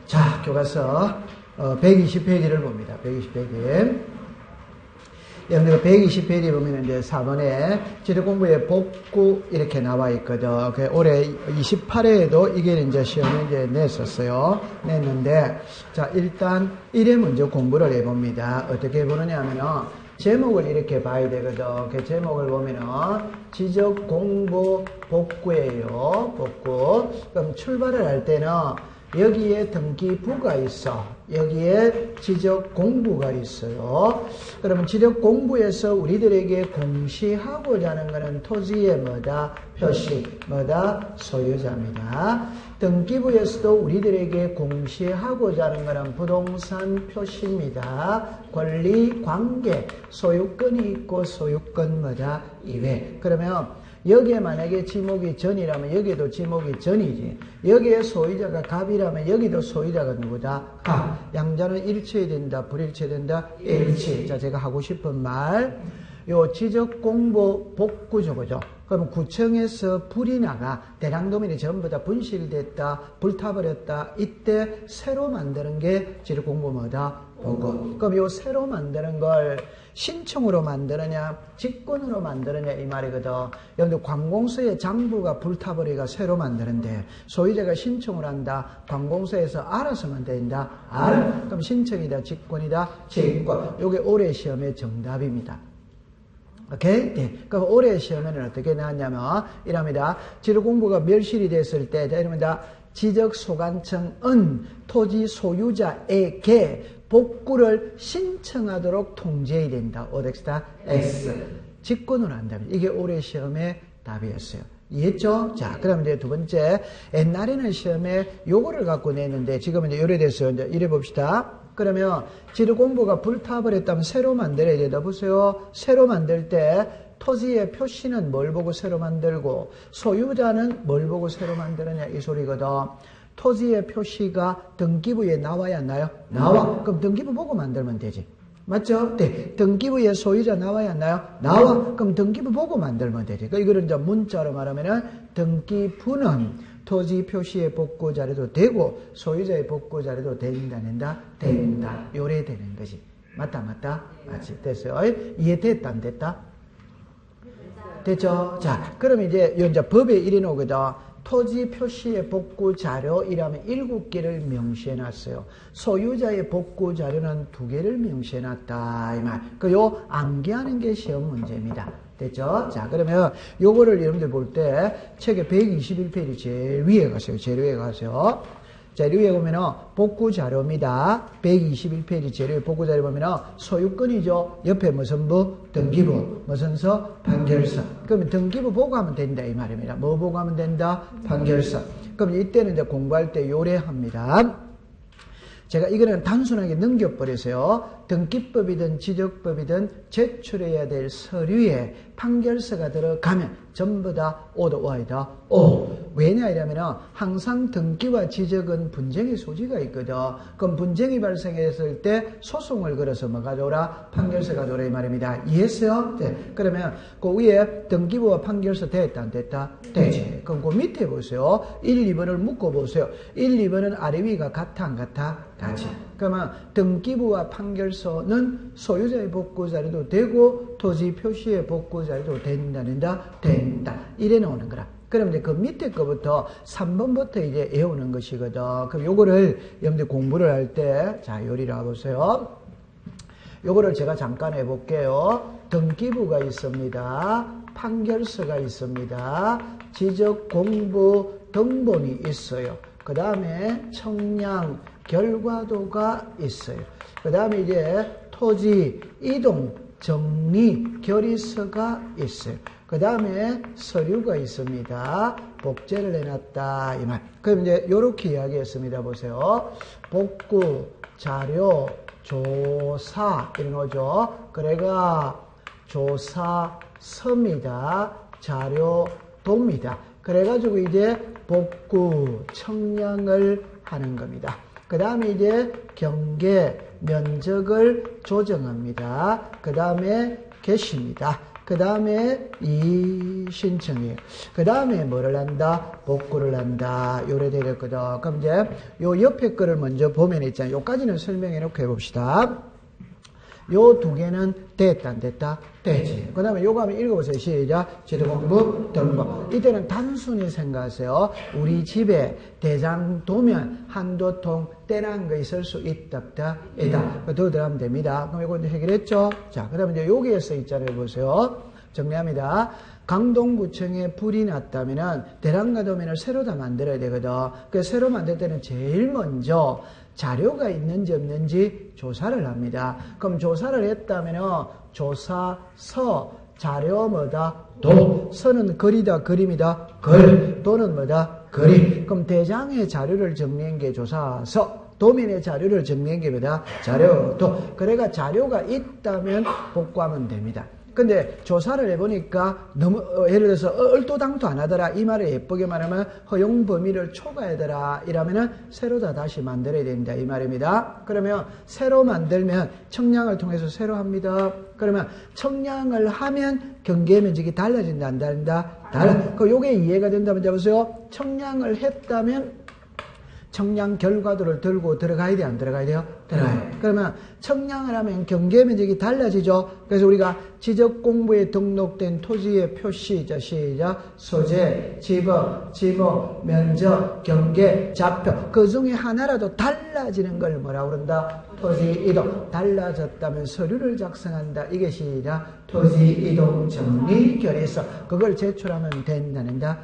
자, 교과서 120페이지를 봅니다. 120페이지. 여러분들 120페이지 보면 이제 4번에 지도공부의 복구 이렇게 나와 있거든. 올해 28회에도 이게 이제 시험을 이제 냈었어요. 냈는데, 자, 일단 1회 먼저 공부를 해봅니다. 어떻게 보느냐 하면은, 제목을 이렇게 봐야 되거든. 그 제목을 보면은, 지적 공부 복구예요. 복구. 그럼 출발을 할 때는, 여기에 등기부가 있어. 여기에 지적 공부가 있어요. 그러면 지적 공부에서 우리들에게 공시하고자 하는 것은 토지의 뭐다? 표시. 뭐다? 소유자입니다. 등기부에서도 우리들에게 공시하고자 하는 것은 부동산 표시입니다. 권리, 관계, 소유권이 있고 소유권 뭐다? 이외. 그러면 여기에 만약에 지목이 전이라면 여기도 지목이 전이지. 여기에 소유자가 갑이라면 여기도 소유자가 누구다? 갑. 양자는 일치된다, 불일치된다? 일치. 자, 제가 하고 싶은 말. 요 지적 공부 복구죠, 그죠? 그러면 구청에서 불이 나가, 대량도면이 전부 다 분실됐다, 불타버렸다. 이때 새로 만드는 게 지적 공부 뭐다? 복구. 그럼 요 새로 만드는 걸 신청으로 만드느냐, 직권으로 만드느냐 이 말이거든. 여러분들 관공서의 장부가 불타버리가 새로 만드는데 소유자가 신청을 한다. 관공서에서 알아서만 된다. 그럼 신청이다, 직권이다, 직권. 요게 올해 시험의 정답입니다. 오케이? 네. 그럼 올해 시험에는 어떻게 나왔냐면 이랍니다. 지적 공부가 멸실이 됐을 때 이랍니다. 지적 소관청은 토지 소유자에게 복구를 신청하도록 통지해야 된다. 오덱스다 X. 직권으로 한다면 이게 올해 시험의 답이었어요. 이해했죠? 자, 그럼 이제 두 번째. 옛날에는 시험에 요거를 갖고 냈는데 지금은 이제 요래 됐어요. 이제 이래 봅시다. 그러면 지도 공부가 불타버렸다면 새로 만들어야 되다. 보세요. 새로 만들 때 토지의 표시는 뭘 보고 새로 만들고 소유자는 뭘 보고 새로 만드느냐 이 소리거든. 토지의 표시가 등기부에 나와야 안 나요? 나와. 그럼 등기부 보고 만들면 되지. 맞죠? 네. 등기부에 소유자 나와야 안 나요? 나와. 그럼 등기부 보고 만들면 되지. 이거를 이제 문자로 말하면은 등기부는 토지 표시의 복구 자료도 되고 소유자의 복구 자료도 된다. 요래 되는 거지. 맞다? 맞지? 됐어요. 이해됐다? 안 됐다? 됐죠? 자, 그럼 이제 법에 이래 놓거든. 토지 표시의 복구 자료이라면 7개를 명시해놨어요. 소유자의 복구 자료는 2개를 명시해놨다. 이 말. 요 암기하는 게 시험 문제입니다. 됐죠? 자, 그러면 요거를 여러분들 볼 때 책의 121페이지 제일 위에 가세요. 제일 위에 가세요. 자, 위에 보면은 복구 자료입니다. 121페이지 제일 위에 복구 자료 보면은 소유권이죠. 옆에 무슨 부? 등기부. 무슨 서? 판결서. 그러면 등기부 보고 하면 된다 이 말입니다. 뭐 보고 하면 된다? 판결서. 그럼 이때는 이제 공부할 때 요래합니다. 제가 이거는 단순하게 넘겨버려서요. 등기법이든 지적법이든 제출해야 될 서류에 판결서가 들어가면 전부 다 오다 와이다. 왜냐 이러면은 항상 등기와 지적은 분쟁의 소지가 있거든. 그럼 분쟁이 발생했을 때 소송을 걸어서 뭐 가져오라? 판결서 가져오라 이 말입니다. 이해했어요? 네. 그러면 그 위에 등기부와 판결서 됐다 안 됐다? 되지. 그럼 그 밑에 보세요. 1, 2번을 묶어보세요. 1, 2번은 아래 위가 같아 안 같아? 같이. 그러면 등기부와 판결서는 소유자의 복구 자료도 되고 토지 표시의 복구 자료도 된다. 이래 나오는 거라. 그럼 이제 그 밑에 거부터 3번부터 이제 외우는 것이거든. 그럼 요거를 여러분들 공부를 할 때, 자, 요리라 보세요. 요거를 제가 잠깐 해볼게요. 등기부가 있습니다. 판결서가 있습니다. 지적 공부 등본이 있어요. 그 다음에 청량 결과도가 있어요. 그 다음에 이제 토지 이동 정리 결의서가 있어요. 그 다음에 서류가 있습니다. 복제를 해놨다 이 말. 그럼 이제 요렇게 이야기했습니다. 보세요. 복구 자료 조사 이런 거죠. 그래가 조사서입니다. 자료도입니다. 그래가지고 이제 복구 청량을 하는 겁니다. 그 다음에 이제 경계 면적을 조정합니다. 그 다음에 개시입니다. 그 다음에 이 신청이에요. 그 다음에 뭐를 한다? 복구를 한다. 요래 되겠거든. 그럼 이제 요 옆에 거를 먼저 보면 있잖아요. 요까지는 설명해 놓고 해봅시다. 요 두 개는 됐다, 안 됐다? 되지. 그 다음에 요거 한번 읽어보세요. 시작. 지도공부, 등본. 이때는 단순히 생각하세요. 우리 집에 대장 도면, 한도통, 떼난 거 있을 수 있다, 없다, 있다. 더 들어가면 됩니다. 그럼 이거 이제 해결했죠? 자, 그 다음에 이제 여기에 써 있잖아요. 보세요. 정리합니다. 강동구청에 불이 났다면은 대랑과 도면을 새로 다 만들어야 되거든. 그래서 새로 만들 때는 제일 먼저 자료가 있는지 없는지 조사를 합니다. 그럼 조사를 했다면은 조사서, 자료 뭐다? 도. 서는 글이다, 그림이다, 글. 도는 뭐다? 그림. 그럼 대장의 자료를 정리한 게 조사서. 도면의 자료를 정리한 게 뭐다? 자료, 도. 그래가 자료가 있다면 복구하면 됩니다. 근데 조사를 해보니까 너무 예를 들어서 얼토당토 안 하더라 이 말을 예쁘게 말하면 허용 범위를 초과하더라 이러면은 새로 다 다시 만들어야 된다 이 말입니다. 그러면 새로 만들면 청량을 통해서 새로 합니다. 그러면 청량을 하면 경계 면적이 달라진다 안 달라진다? 달라. 그 요게 이해가 된다면 잡으세요. 청량을 했다면 청량 결과도를 들고 들어가야 돼, 안 들어가야 돼요? 들어가요. 그러면 청량을 하면 경계 면적이 달라지죠. 그래서 우리가 지적 공부에 등록된 토지의 표시, 시작, 소재, 지법, 지목, 면적, 경계, 좌표 그 중에 하나라도 달라지는 걸 뭐라고 그런다? 토지 이동. 달라졌다면 서류를 작성한다. 이게 시작, 토지 이동 정리 결의서. 그걸 제출하면 된다는다.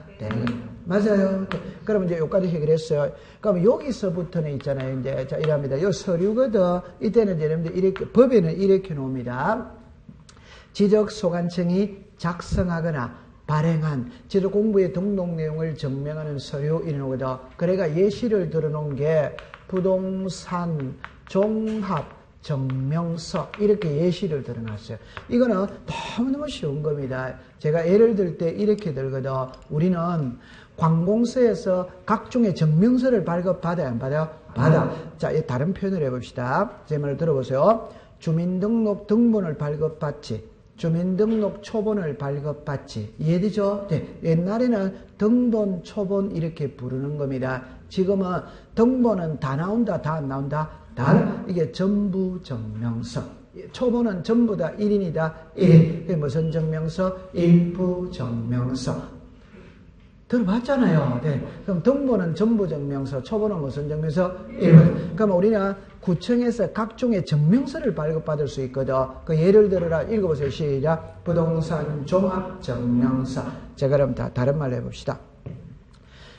맞아요. 그럼 이제 여기까지 해결했어요. 그럼 여기서부터는 있잖아요. 이제 자 이랍니다. 요 서류거든. 이때는 이제 여러분들 이렇게 법에는 이렇게 놓습니다. 지적소관청이 작성하거나 발행한 지적 공부의 등록 내용을 증명하는 서류 이런 거거든. 그래가 예시를 들어놓은 게 부동산 종합 증명서 이렇게 예시를 들어놨어요. 이거는 너무너무 쉬운 겁니다. 제가 예를 들 때 이렇게 들거든. 우리는 관공서에서 각종의 증명서를 발급받아야 안 받아요? 받아. 자, 다른 표현을 해봅시다. 제 말을 들어보세요. 주민등록 등본을 발급받지. 주민등록 초본을 발급받지. 이해되죠? 네. 옛날에는 등본, 초본 이렇게 부르는 겁니다. 지금은 등본은 다 나온다, 다 안 나온다? 다. 이게 전부 증명서. 초본은 전부 다 1인이다. 1인. 그게 무슨 증명서? 일부 증명서. 들어봤잖아요. 네. 그럼 등본은 전부 증명서, 초본은 무슨 증명서? 일부. 그럼 우리는 구청에서 각종의 증명서를 발급받을 수 있거든. 그 예를 들어라 읽어보세요. 시작. 부동산 종합 증명서. 제가 그럼 다른 말로 해봅시다.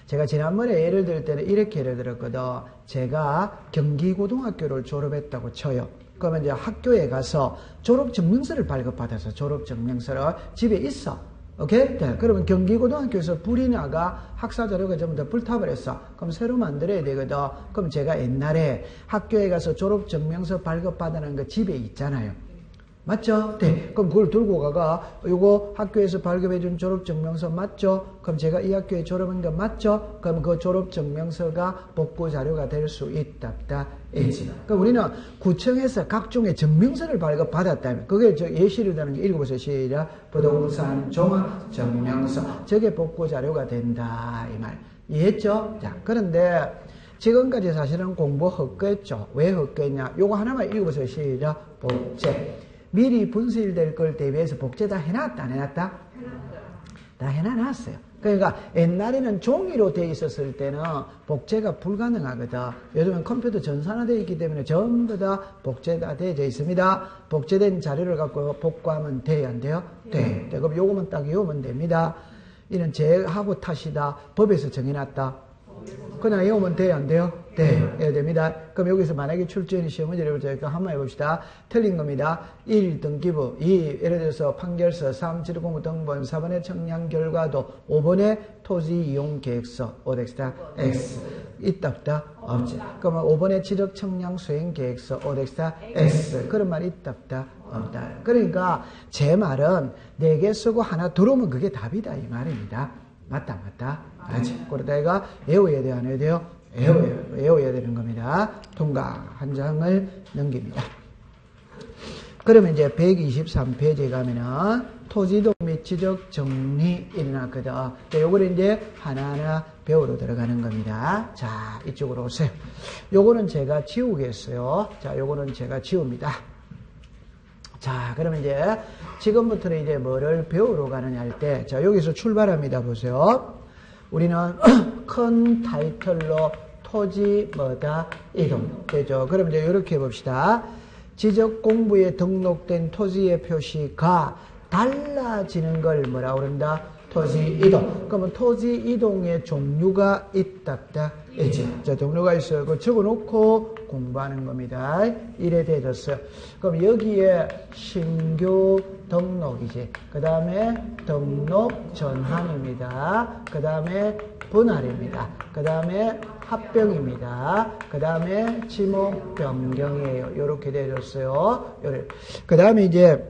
제가 지난번에 예를 들 때는 이렇게 예를 들었거든. 제가 경기고등학교를 졸업했다고 쳐요. 그러면 이제 학교에 가서 졸업증명서를 발급받아서 졸업증명서를 집에 있어. 오케이? 네. 그러면 경기고등학교에서 불이 나가 학사자료가 전부 다 불타버렸어. 그럼 새로 만들어야 되거든. 그럼 제가 옛날에 학교에 가서 졸업증명서 발급받는 거 집에 있잖아요. 맞죠? 네. 그럼 그걸 들고 가가 요거 학교에서 발급해준 졸업증명서 맞죠? 그럼 제가 이 학교에 졸업한 거 맞죠? 그럼 그 졸업증명서가 복구 자료가 될 수 있다, 없다, 있지. 그럼 우리는 구청에서 각종의 증명서를 발급받았다면 그게 저 예시를 드는 게 읽어보세요. 시작. 부동산 종합증명서. 저게 복구 자료가 된다 이 말. 이해했죠? 자, 그런데 지금까지 사실은 공부 헛거했죠. 왜 헛거했냐? 요거 하나만 읽어보세요. 시작. 복제. 미리 분실될 걸 대비해서 복제 다 해놨다, 안 해놨다? 다 해놨어요. 그러니까 옛날에는 종이로 돼 있었을 때는 복제가 불가능하거든. 요즘은 컴퓨터 전산화되어 있기 때문에 전부 다 복제 다 되어 있습니다. 복제된 자료를 갖고 복구하면 돼요, 안 돼요? 돼. 그럼 요거만 딱 외우면 됩니다. 이는 제하고 탓이다. 법에서 정해놨다. 그냥 외우면 돼요, 안 돼요? 네, 해야 됩니다. 그럼 여기서 만약에 출제인 시험 문제를 저희가 한번 해봅시다. 틀린 겁니다. 1. 등기부 2. 예를 들어서 판결서 3. 지도공부 등본 4번의 청량 결과도 5번의 토지 이용 계획서 오덱스다 X 있다 없다? 없지. 그러면 5번의 지적 청량 수행 계획서 오덱스다 X 그런 말 있다 없다? 없다. 그러니까 제 말은 4개 쓰고 하나 들어오면 그게 답이다 이 말입니다. 맞다 맞다? 맞지. 그러다 얘가 외워야 돼요 안 해야 돼요? 외워야 되는 겁니다. 통과 한 장을 넘깁니다. 그러면 이제 123페이지에 가면은 토지이동 및 지적 정리 일어났거든. 요거를 이제 하나하나 배우러 들어가는 겁니다. 자, 이쪽으로 오세요. 요거는 제가 지우겠어요. 자, 요거는 제가 지웁니다. 자, 그러면 이제 지금부터는 이제 뭐를 배우러 가느냐 할 때, 자, 여기서 출발합니다. 보세요. 우리는 큰 타이틀로 토지 뭐다 이동 되죠. 그럼 이제 이렇게 해봅시다. 지적 공부에 등록된 토지의 표시가 달라지는 걸 뭐라 그런다? 토지 이동. 그러면 토지 이동의 종류가 있답다. 이제 자, 종류가 있어요. 그거 적어놓고 공부하는 겁니다. 이래 되었어요. 그럼 여기에 신규 등록이지. 그 다음에 등록 전환입니다. 그 다음에 분할입니다. 그 다음에 합병입니다. 그 다음에 지목 변경이에요. 이렇게 되어졌어요. 그 다음에 이제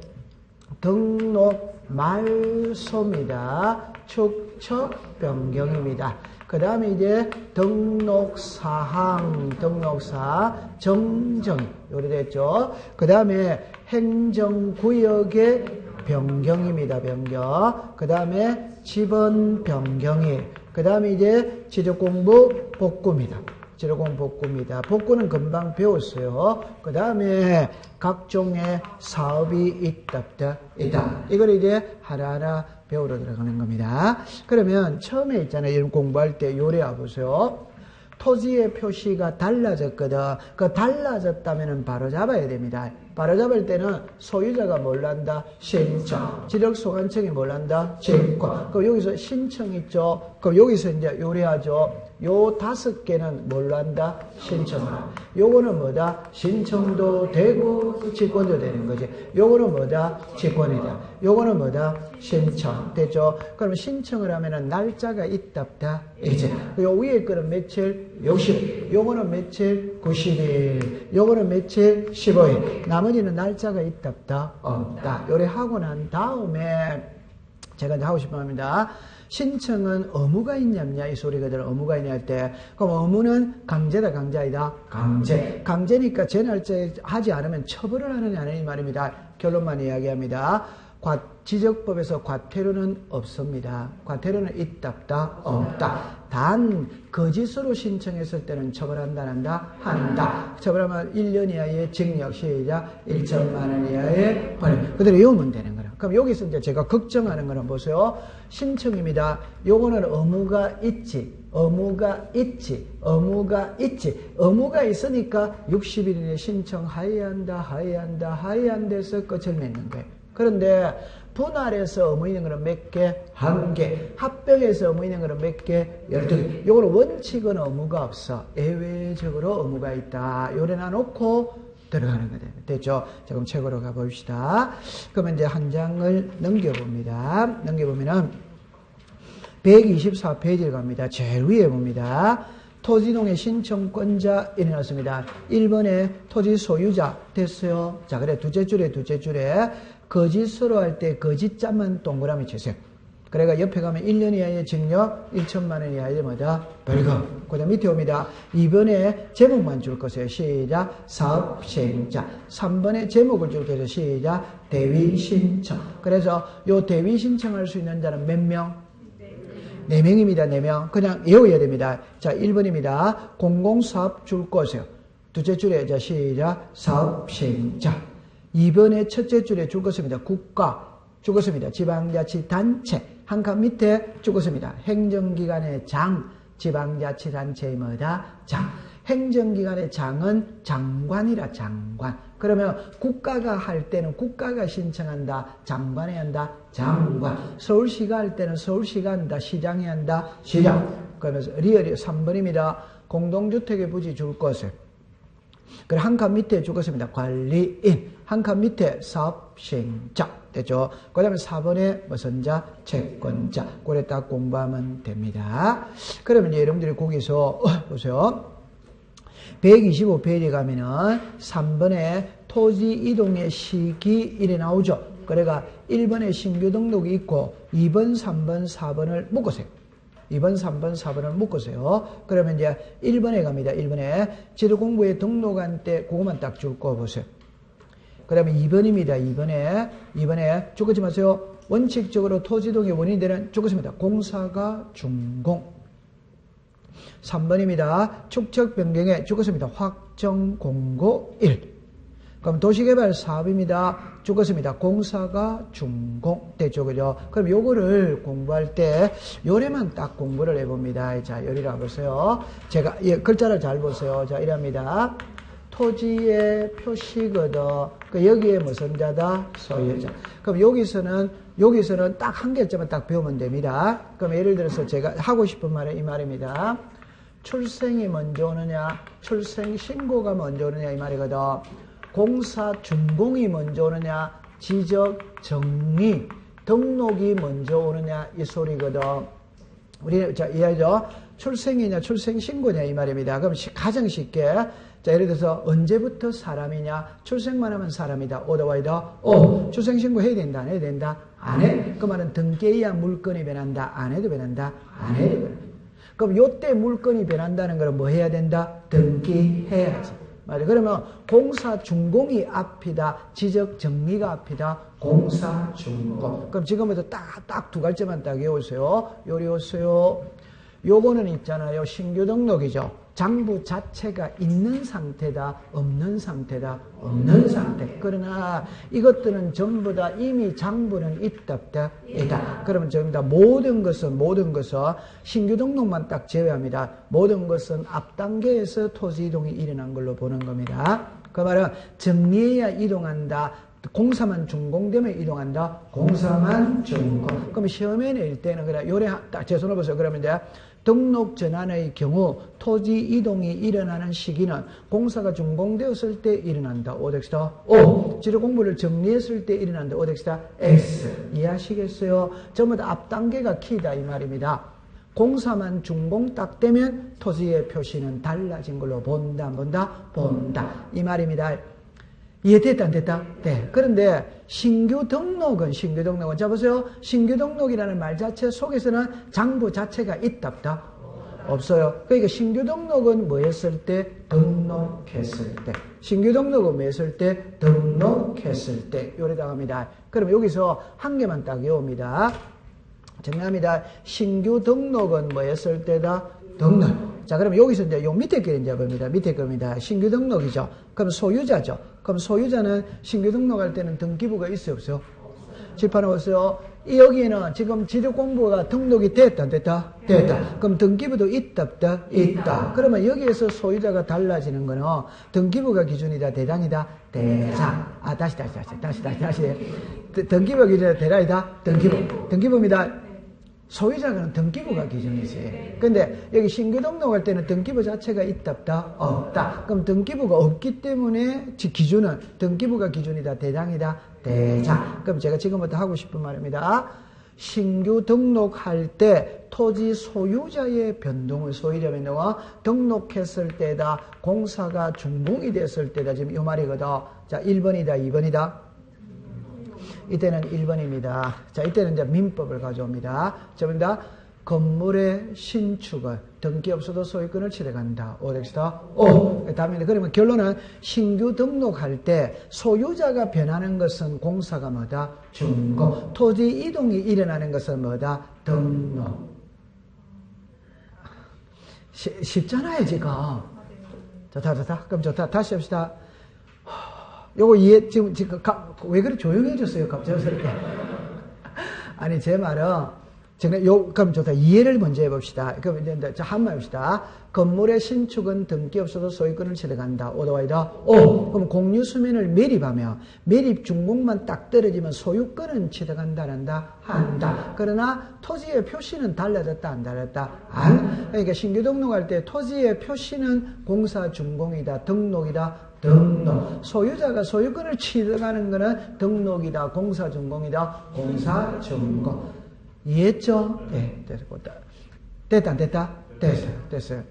등록 말소입니다. 축척 변경입니다. 그 다음에 이제 등록사항, 등록사 정정, 요래 됐죠. 그 다음에 행정구역의 변경입니다. 변경. 그 다음에 지번 변경이. 그 다음에 이제 지적공부 복구입니다. 지적공부 복구입니다. 복구는 금방 배웠어요. 그 다음에 각종의 사업이 있다. 이걸 이제 하나하나 배우러 들어가는 겁니다. 그러면 처음에 있잖아요. 이런 공부할 때 요래 와보세요. 토지의 표시가 달라졌거든. 그 달라졌다면 바로 잡아야 됩니다. 바로 잡을 때는 소유자가 뭘 한다? 신청. 지력소관청이 뭘 한다? 직권. 그럼 여기서 신청 있죠? 그럼 여기서 이제 요래하죠. 요 5개는 뭘로 한다? 신청을. 요거는 뭐다? 신청도 되고 직권도 되는 거지. 요거는 뭐다? 직권이다. 요거는 뭐다? 신청. 됐죠? 그럼 신청을 하면은 날짜가 있답다. 이제. 요 위에 거는 며칠? 60일. 요거는 며칠? 90일. 요거는 며칠? 15일. 나머지는 날짜가 있답다. 없다. 요래 하고 난 다음에 제가 이제 하고 싶어 합니다. 신청은 의무가 있냐 없냐 이 소리거든. 의무가 있냐 할 때 그럼 의무는 강제다 강제 아니다? 강제. 강제니까 제 날짜에 하지 않으면 처벌을 하느냐 안 하느냐 이 말입니다. 결론만 이야기합니다. 지적법에서 과태료는 없습니다. 과태료는 있답다? 없다. 단 거짓으로 신청했을 때는 처벌한다 안 한다? 한다. 처벌하면 1년 이하의 징역, 시작 1천만 원 이하의 벌금. 그대로 외우면 되는 거라. 그럼 여기서 이제 제가 걱정하는 거는 보세요. 신청입니다. 요거는 의무가 있지. 의무가 있지. 의무가 있지. 의무가 있으니까 60일 이내 신청하여야 한다. 하여야 한다. 하여야 한다에서 끝을 맺는 거예요. 그런데 분할에서 의무 있는 거는 몇 개? 1개. 합병에서 의무 있는 거는 몇 개? 12개. 요거는 원칙은 의무가 없어. 예외적으로 의무가 있다. 요래 놔놓고 들어가는 거예요. 됐죠? 자, 그럼 책으로 가봅시다. 그러면 이제 한 장을 넘겨봅니다. 넘겨보면은 124페이지를 갑니다. 제일 위에 봅니다. 토지이동의 신청권자 일어났습니다. 1번에 토지 소유자 됐어요. 자, 그래 둘째 줄에 거짓으로 할 때 거짓자만 동그라미 치세요. 그래가 옆에 가면 1년 이하의 징역 1천만 원 이하의 뭐다? 벌금. 그 다음 밑에 옵니다. 2번에 제목만 줄 것이에요. 시작. 사업 시행자. 3번에 제목을 줄 것이에요. 시작. 대위 신청. 그래서 요 대위 신청할 수 있는 자는 몇 명? 4명입니다. 4명. 그냥 외워야 됩니다. 자, 1번입니다. 공공사업 줄 것이에요. 둘째 줄에 자 시작. 사업 시행자. 2번에 첫째 줄에 줄 것입니다. 국가 줄 것입니다. 지방자치단체. 한 칸 밑에 줄 것입니다. 행정기관의 장. 지방자치단체의 뭐다? 장. 행정기관의 장은 장관이라 장관. 그러면 국가가 할 때는 국가가 신청한다. 장관이 한다. 장관. 서울시가 할 때는 서울시가 한다. 시장이 한다. 시장. 그러면서 리얼이 3번입니다. 공동주택의 부지 줄 것을. 그래 한 칸 밑에 줄 것입니다. 관리인. 한 칸 밑에 사업시행자. 됐죠? 그 다음에 4번에 무슨 자? 채권자. 그래 딱 공부하면 됩니다. 그러면 이제 여러분들이 거기서 보세요. 125페이지 가면은 3번에 토지 이동의 시기 이래 나오죠. 그래가 1번에 신규 등록이 있고 2번, 3번, 4번을 묶으세요. 2번, 3번, 4번을 묶으세요. 그러면 이제 1번에 갑니다. 1번에 지도공부에 등록한 때 그것만 딱 줄 거 보세요. 그 다음에 2번입니다. 2번에 줄 거지 마세요. 원칙적으로 토지이동의 원인이 되는 죽었습니다. 공사가 준공. 3번입니다. 축척 변경에 죽었습니다. 확정 공고 1. 그럼 도시개발 사업입니다. 죽었습니다. 공사가 준공. 됐죠, 그죠? 그럼 요거를 공부할 때 요래만 딱 공부를 해봅니다. 자, 요리라 보세요. 제가 글자를 잘 보세요. 자, 이랍니다. 토지의 표시거든. 그 여기에 무슨 자다? 소유자. 그럼 여기서는 딱 한 개점만 딱 배우면 됩니다. 그럼 예를 들어서 제가 하고 싶은 말은 이 말입니다. 출생이 먼저 오느냐, 출생 신고가 먼저 오느냐 이 말이거든. 공사 준공이 먼저 오느냐, 지적 정리 등록이 먼저 오느냐 이 소리거든. 우리 자 이해하죠? 출생이냐 출생 신고냐 이 말입니다. 그럼 가장 쉽게 자 예를 들어서 언제부터 사람이냐, 출생만 하면 사람이다. 오더와이더 출생 신고 해야 된다 안 해야 된다? 안 해. 그 말은 등기해야 물건이 변한다. 안 해도 변한다. 안 해도 변한다. 그럼 요때 물건이 변한다는 건 뭐 해야 된다? 등기해야지. 맞아. 그러면 공사 준공이 앞이다. 지적 정리가 앞이다. 공사 준공. 그럼 지금부터 딱 두 갈째만 딱 외우세요. 요리 오세요. 요거는 있잖아요. 신규 등록이죠. 장부 자체가 있는 상태다, 없는 상태다, 없는 상태. 그러나 이것들은 전부 다 이미 장부는 있다, 없다, 있다. 그러면 전부 다 모든 것은 신규 등록만 딱 제외합니다. 모든 것은 앞 단계에서 토지 이동이 일어난 걸로 보는 겁니다. 그 말은 정리해야 이동한다. 공사만 준공되면 이동한다. 공사만 준공. 그럼 시험에 낼 때는 그래 요래 딱 제 손을 보세요. 그러면 이제 등록 전환의 경우 토지 이동이 일어나는 시기는 공사가 준공되었을 때 일어난다. 오덱스다. O. 지도 공부를 정리했을 때 일어난다. 오덱스다. X. 이해하시겠어요? 전부 다 앞 단계가 키다 이 말입니다. 공사만 준공 딱 되면 토지의 표시는 달라진 걸로 본다. 이 말입니다. 이해됐다 안 됐다? 네. 그런데 신규 등록은 자 보세요. 신규 등록이라는 말 자체 속에서는 장부 자체가 있다 없다? 없어요. 그러니까 신규 등록은 뭐 했을 때? 등록했을 때. 신규 등록은 뭐 했을 때? 등록했을 때. 요래다 합니다. 그럼 여기서 한 개만 딱 외웁니다. 정리합니다. 신규 등록은 뭐 했을 때다? 등록. 자, 그럼 여기서 이제 요 밑에 게 이제 봅니다. 밑에 겁니다. 신규 등록이죠. 그럼 소유자죠. 그럼 소유자는 신규 등록할 때는 등기부가 있어요, 없어요? 칠판에 보세요. 여기는 지금 지적 공부가 등록이 됐다, 안 됐다? 됐다. 그럼 등기부도 있다, 없다? 있다. 그러면 여기에서 소유자가 달라지는 거는 등기부가 기준이다, 대장이다? 대장. 다시. 등기부가 기준이다, 대장이다? 등기부입니다. 소유자는 등기부가 기준이지. 근데 여기 신규 등록할 때는 등기부 자체가 있다, 없다? 없다. 그럼 등기부가 없기 때문에 기준은 등기부가 기준이다, 대장이다? 대장. 그럼 제가 지금부터 하고 싶은 말입니다. 신규 등록할 때 토지 소유자의 변동을 등록했을 때다, 공사가 준공이 됐을 때다. 지금 이 말이거든. 자, 1번이다, 2번이다. 이때는 1번입니다. 자, 이때는 이제 민법을 가져옵니다. 저입니다. 건물의 신축은 등기 없어도 소유권을 취득한다. 오덱스다. 다음에 그러면 결론은 신규 등록할 때 소유자가 변하는 것은 공사가 뭐다? 준공. 토지 이동이 일어나는 것은 뭐다? 등록. 쉽잖아요, 지금. 좋다. 그럼 좋다. 다시 합시다. 요거 지금 왜 그렇게 조용해졌어요, 갑작스럽게? 아니, 제 말은, 그럼 좋다. 이해를 먼저 해봅시다. 그럼 이제 한번 해봅시다. 건물의 신축은 등기 없어도 소유권을 취득한다. 오더와이다. 그럼 공유수면을 매립하며, 매립 준공만 딱 떨어지면 소유권은 취득한다, 한다. 그러나 토지의 표시는 달라졌다, 안 달라졌다? 그러니까 신규 등록할 때 토지의 표시는 공사 준공이다, 등록이다, 등록. 소유자가 소유권을 취득하는 것은 등록이다, 공사 준공이다, 공사 준공. 이해했죠? 네, 됐다, 안 됐다? 됐어요.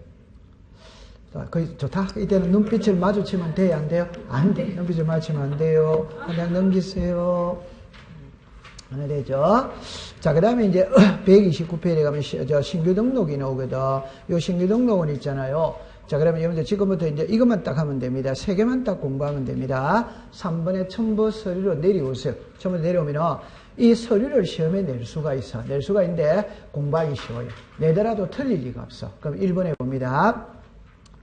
거의 좋다. 이때는 눈빛을 마주치면 돼요, 안 돼요? 안 돼. 눈빛을 마주치면 안 돼요. 그냥 넘기세요. 하나 되죠? 자, 그 다음에 이제 129페이지에 가면 신규 등록이 나오거든. 요 신규 등록은 있잖아요. 자, 그러면 여러분들 지금부터 이제 이것만 딱 하면 됩니다. 3개만 딱 공부하면 됩니다. 3번의 첨부 서류로 내려오세요. 첨부 내려오면은 이 서류를 시험에 낼 수가 있어. 낼 수가 있는데 공부하기 쉬워요. 내더라도 틀릴 리가 없어. 그럼 1번에 봅니다.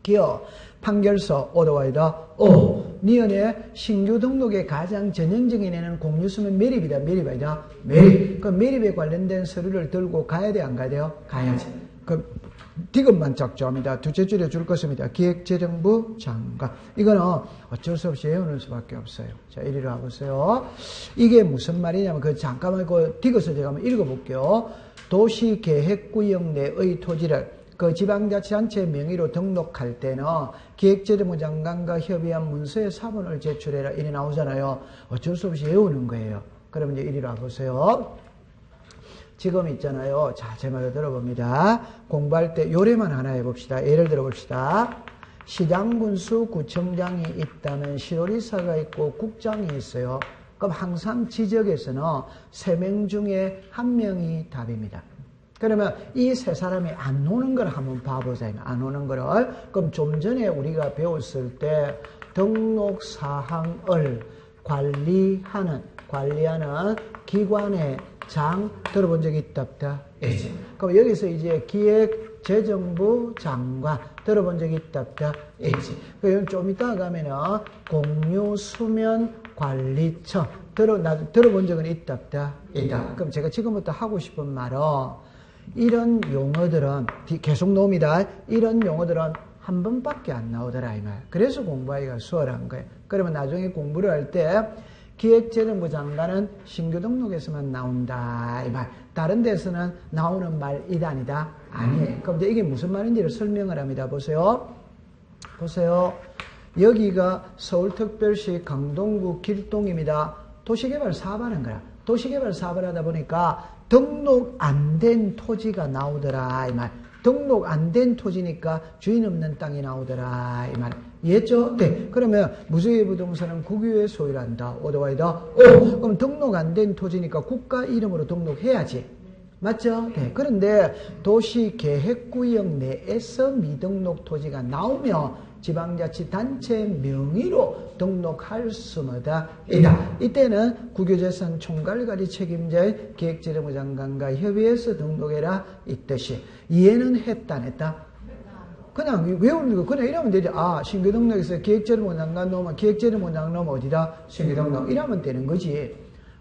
기어 판결서 오더와이다. 니은의 신규 등록의 가장 전형적인 애는 공유수면 매립이다. 매립이다. 매립. 그럼 매립에 관련된 서류를 들고 가야 돼? 안 가야 돼요? 가야지. 그럼 디귿만 작조합니다. 두째 줄에 줄 것입니다. 기획재정부 장관. 이거는 어쩔 수 없이 외우는 수밖에 없어요. 자, 이리로 와보세요. 이게 무슨 말이냐면 잠깐만 그 디귿을 제가 한번 읽어볼게요. 도시계획구역 내의 토지를 그 지방자치단체 명의로 등록할 때는 기획재정부 장관과 협의한 문서의 사본을 제출해라. 이래 나오잖아요. 어쩔 수 없이 외우는 거예요. 그럼 이제 이리로 와보세요. 지금 있잖아요. 자, 제 말을 들어봅니다. 공부할 때 요래만 하나 해봅시다. 예를 들어봅시다. 시장군수 구청장이 있다면 시도리사가 있고 국장이 있어요. 그럼 항상 지적에서는 3명 중에 1명이 답입니다. 그러면 이 3사람이 안 오는 걸 한번 봐보자. 안 오는 거를. 그럼 좀 전에 우리가 배웠을 때 등록사항을 관리하는 기관의 장 들어본 적이 있다 없다? 있지. 그럼 여기서 이제 기획재정부 장관 들어본 적이 있다 없다? 있지. 그럼 좀 이따 가면은 공유수면관리청 들어본 적은 있다 없다? 있다. 그럼 제가 지금부터 하고 싶은 말은 이런 용어들은 계속 나옵니다. 이런 용어들은 한 번밖에 안 나오더라 이 말. 그래서 공부하기가 수월한 거예요. 그러면 나중에 공부를 할 때 기획재정부 장관은 신규 등록에서만 나온다 이 말. 다른 데서는 나오는 말이다 아니다? 아니에요. 그럼 이게 무슨 말인지를 설명을 합니다. 보세요. 여기가 서울특별시 강동구 길동입니다. 도시개발 사업하는 거야. 도시개발 사업을 하다 보니까 등록 안 된 토지가 나오더라 이 말. 등록 안 된 토지니까 주인 없는 땅이 나오더라 이 말. 이해했죠? 네. 그러면 무주의 부동산은 국유의 소유란다. 오더와이다. 그럼 등록 안 된 토지니까 국가 이름으로 등록해야지. 맞죠? 네. 그런데 도시계획구역 내에서 미등록 토지가 나오면 지방자치단체 명의로 등록할 수마다 있다. 이때는 국유재산 총괄관리 책임자의 기획재정부 장관과 협의해서 등록해라 이 뜻이. 이해는 했다 안 했다? 그냥 외우는 거 그냥 이러면 되지. 아, 신규 등록에서 기획재정부 장관 넣으면 기획재정부 장관 넣으면 어디다? 신규 등록. 이러면 되는 거지.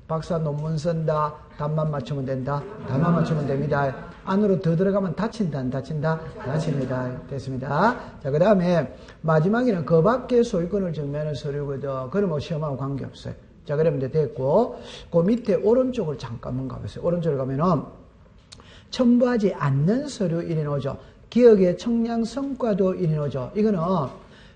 박사 논문 쓴다. 답만 맞추면 된다. 답만 맞추면 됩니다. 안으로 더 들어가면 다친다 안 다친다? 다칩니다. 됐습니다. 자, 그 다음에 마지막에는 그 밖에 소유권을 증명하는 서류거든. 그러면 시험하고 관계없어요. 자, 그러면 이제 됐고 그 밑에 오른쪽을 잠깐만 가보세요. 오른쪽을 가면은 첨부하지 않는 서류 일이 나오죠. 기억의 청량 성과도 일이 나오죠. 이거는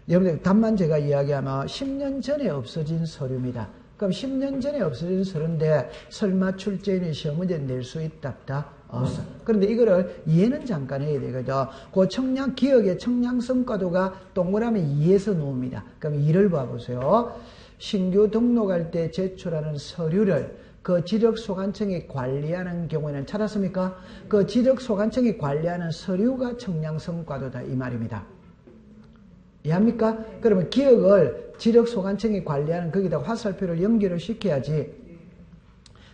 여러분들 답만 제가 이야기하면 10년 전에 없어진 서류입니다. 그럼 10년 전에 없어진 서류인데 설마 출제인이 시험 문제 낼 수 있다 없다? 없어. 그런데 이거를 이해는 잠깐 해야 되거든. 그 청량, 기억의 청량 성과도가 동그라미 2에서 나옵니다. 그럼 2를 봐보세요. 신규 등록할 때 제출하는 서류를 그 지적소관청이 관리하는 경우에는 찾았습니까? 그 지적소관청이 관리하는 서류가 청량 성과도다 이 말입니다. 이해합니까? 그러면 기억을 지적소관청이 관리하는 거기다 화살표를 연결을 시켜야지.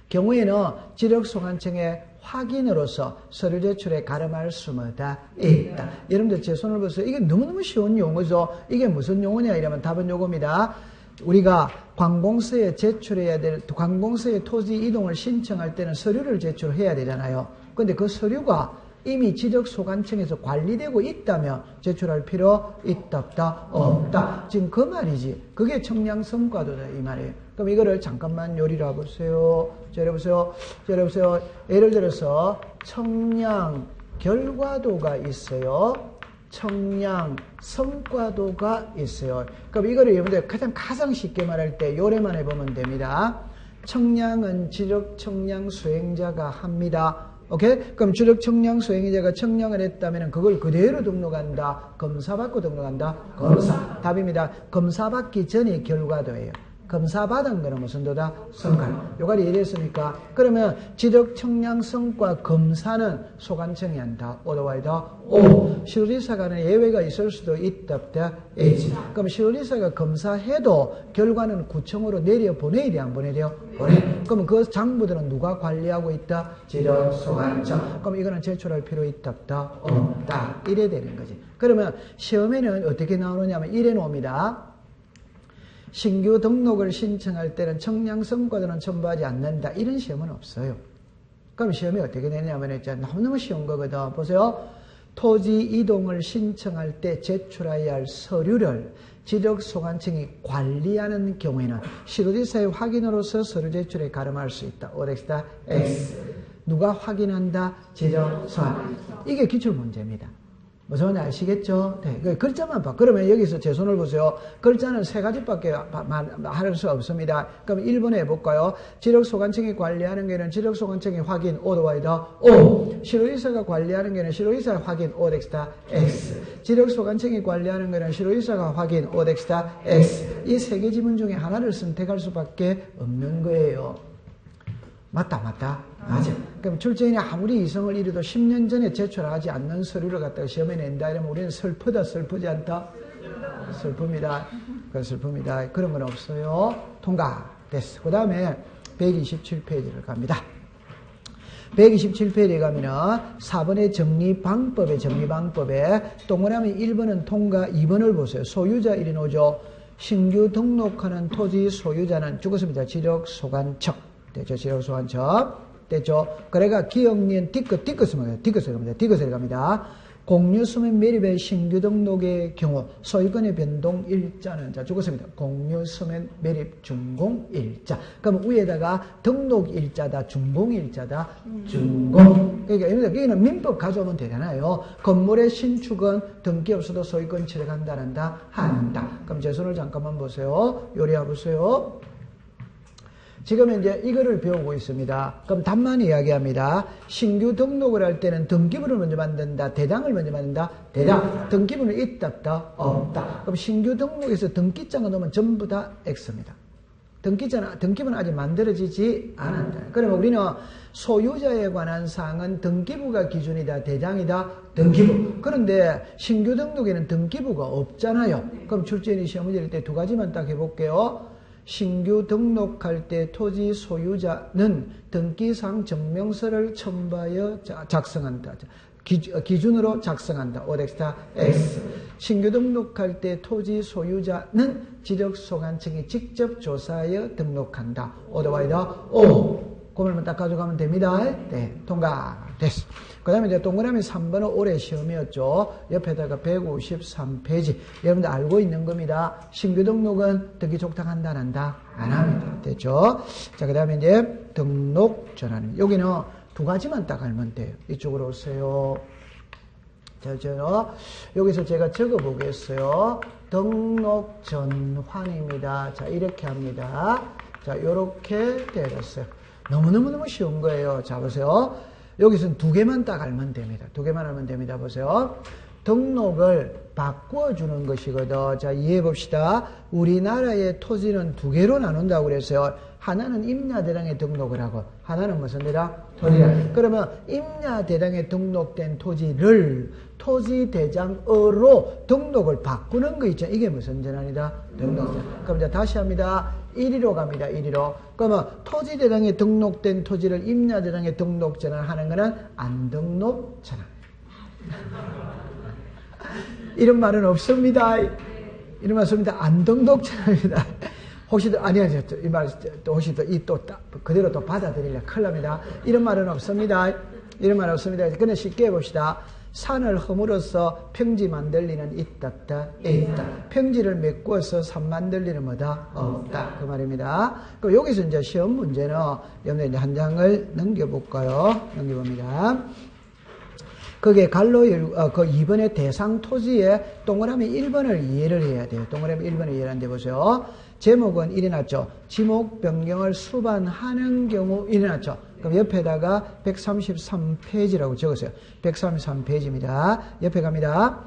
경우에는 지적소관청의 확인으로서 서류 제출에 가름할 수마다 있다. 여러분들 제 손을 보세요. 이게 너무너무 쉬운 용어죠. 이게 무슨 용어냐 이러면 답은 요겁니다. 우리가 관공서에 제출해야 될, 관공서에 토지 이동을 신청할 때는 서류를 제출해야 되잖아요. 근데 그 서류가 이미 지적소관청에서 관리되고 있다면 제출할 필요 있다 없다? 없다. 지금 그 말이지. 그게 청량성과도다 이 말이에요. 그럼 이거를 잠깐만 요리를 해보세요. 여러보세요. 예를 들어서 청량 결과도가 있어요. 청량 성과도가 있어요. 그럼 이거를 여러분들 가장 쉽게 말할 때 요래만 해보면 됩니다. 청량은 지적 청량 수행자가 합니다. 오케이? 그럼 지적 청량 수행자가 청량을 했다면 그걸 그대로 등록한다. 검사 받고 등록한다. 검사. 답입니다. 검사 받기 전의 결과도예요. 검사받은 거는 무슨 도다? 성관. 요가리 이해됐습니까? 그러면 지적 청량성과 검사는 소관청이 한다. 오도와이다. 오. 시도지사가는 예외가 있을 수도 있다. 없다. H. 그럼 시도지사가 검사해도 결과는 구청으로 내려보내야 돼? 안 보내야 돼요? 보내. 그럼 그 장부들은 누가 관리하고 있다? 지적 소관청. 그럼 이거는 제출할 필요 있다. 없다. 없다. 이래 되는 거지. 그러면 시험에는 어떻게 나오느냐면 이래 놓습니다. 신규 등록을 신청할 때는 청량성과도는 첨부하지 않는다. 이런 시험은 없어요. 그럼 시험이 어떻게 되냐면 너무너무 쉬운 거거든. 보세요. 토지 이동을 신청할 때 제출해야 할 서류를 지적소관청이 관리하는 경우에는 시도지사의 확인으로서 서류 제출에 가름할 수 있다. 오렉스다 X. 누가 확인한다? 지적소관. 이게 기출문제입니다. 무슨 말인지 아시겠죠? 네. 글자만 봐. 그러면 여기서 제 손을 보세요. 글자는 세 가지밖에 할 수 없습니다. 그럼 1번 해볼까요? 지적소관청이 관리하는 게는 지적소관청이 확인, 오도와이다, O. 시도지사가 관리하는 게는 시도지사 확인, 오덱스다, X. 지적소관청이 관리하는 게는 시도지사가 확인, 오덱스다, X. 이 세 개 지문 중에 하나를 선택할 수밖에 없는 거예요. 맞다. 맞아. 그럼 출제인이 아무리 이성을 잃어도 10년 전에 제출하지 않는 서류를 갖다가 시험에 낸다 이러면 우리는 슬프다, 슬프지 않다? 슬픕니다. 그건 슬픕니다. 그런 건 없어요. 통과. 됐어. 그 다음에 127페이지를 갑니다. 127페이지에 가면은 4번의 정리방법에 동그라미 1번은 통과, 2번을 보세요. 소유자 1인 5조. 신규 등록하는 토지 소유자는 죽었습니다. 지적소관청. 됐죠? 지적소관청. 됐죠? 그래가 기억니은 디귿에 갑니다. 공유수면 매립의 신규 등록의 경우 소유권의 변동 일자는 자 죽었습니다. 공유수면 매립 준공일자. 그럼 위에다가 등록 일자다, 준공 일자다, 준공. 그러니까 여기는 민법 가져오면 되잖아요. 건물의 신축은 등기 없어도 소유권 취득한다, 한다. 그럼 제 손을 잠깐만 보세요. 요리해 보세요. 지금 이제 이거를 배우고 있습니다. 그럼 답만 이야기합니다. 신규 등록을 할 때는 등기부를 먼저 만든다, 대장을 먼저 만든다, 대장. 등기부는 있다, 없다. 그럼 신규 등록에서 등기장을 넣으면 전부 다 X입니다. 등기부는 아직 만들어지지 않았다. 그러면 우리는 소유자에 관한 사항은 등기부가 기준이다, 대장이다, 등기부. 그런데 신규 등록에는 등기부가 없잖아요. 그럼 출제인이 시험 문제 낼 때 두 가지만 딱 해볼게요. 신규 등록할 때 토지 소유자는 등기상 증명서를 첨부하여 작성한다. 기준으로 작성한다. 오덱스타 X. 신규 등록할 때 토지 소유자는 지적소관청이 직접 조사하여 등록한다. 오더와이더 O. 그걸만 딱 가져가면 됩니다. 네, 통과. 됐어. 그 다음에 이제 동그라미 3번은 올해 시험이었죠. 옆에다가 153페이지. 여러분들 알고 있는 겁니다. 신규 등록은 등기 촉탁한다, 안 한다? 안 합니다. 됐죠? 자, 그 다음에 이제 등록 전환. 여기는 두 가지만 딱 알면 돼요. 이쪽으로 오세요. 자, 여기서 제가 적어 보겠어요. 등록 전환입니다. 자, 이렇게 합니다. 자, 요렇게 되었어요. 너무너무 쉬운 거예요. 자, 보세요. 여기서는 두 개만 딱 알면 됩니다. 두 개만 알면 됩니다. 보세요. 등록을 바꿔주는 것이거든. 자, 이해해 봅시다. 우리나라의 토지는 두 개로 나눈다고 그랬어요. 하나는 임야대장에 등록을 하고, 하나는 무슨 대장? 토지대장. 그러면 임야대장에 등록된 토지를 토지대장으로 등록을 바꾸는 거 있죠. 이게 무슨 전환이다? 등록전환. 그럼 이제 다시 합니다. 1위로 갑니다. 1위로. 그러면 토지대장에 등록된 토지를 임야대장에 등록전환하는 거는 안등록전환. 이런 말은 없습니다. 이런 말 없습니다. 안등록전환입니다. 혹시 이 말 혹시 그대로 또 받아들이려 큰일 납니다. 이런 말은 없습니다. 이런 말 없습니다. 그냥 쉽게 해봅시다. 산을 허물어서 평지 만들 리는 있다. 평지를 메꾸어서 산 만들 리는 뭐다? 없다. 그 말입니다. 그럼 여기서 이제 시험 문제는 여러분들 이제 한 장을 넘겨볼까요? 넘겨봅니다. 거기에 갈로 그 2번의 대상 토지에 동그라미 1번을 이해를 해야 돼요. 동그라미 1번을 이해를 하는데 보세요. 제목은 이래 놨죠. 지목 변경을 수반하는 경우 이래 놨죠. 그럼 옆에다가 133페이지라고 적었어요. 133페이지입니다. 옆에 갑니다.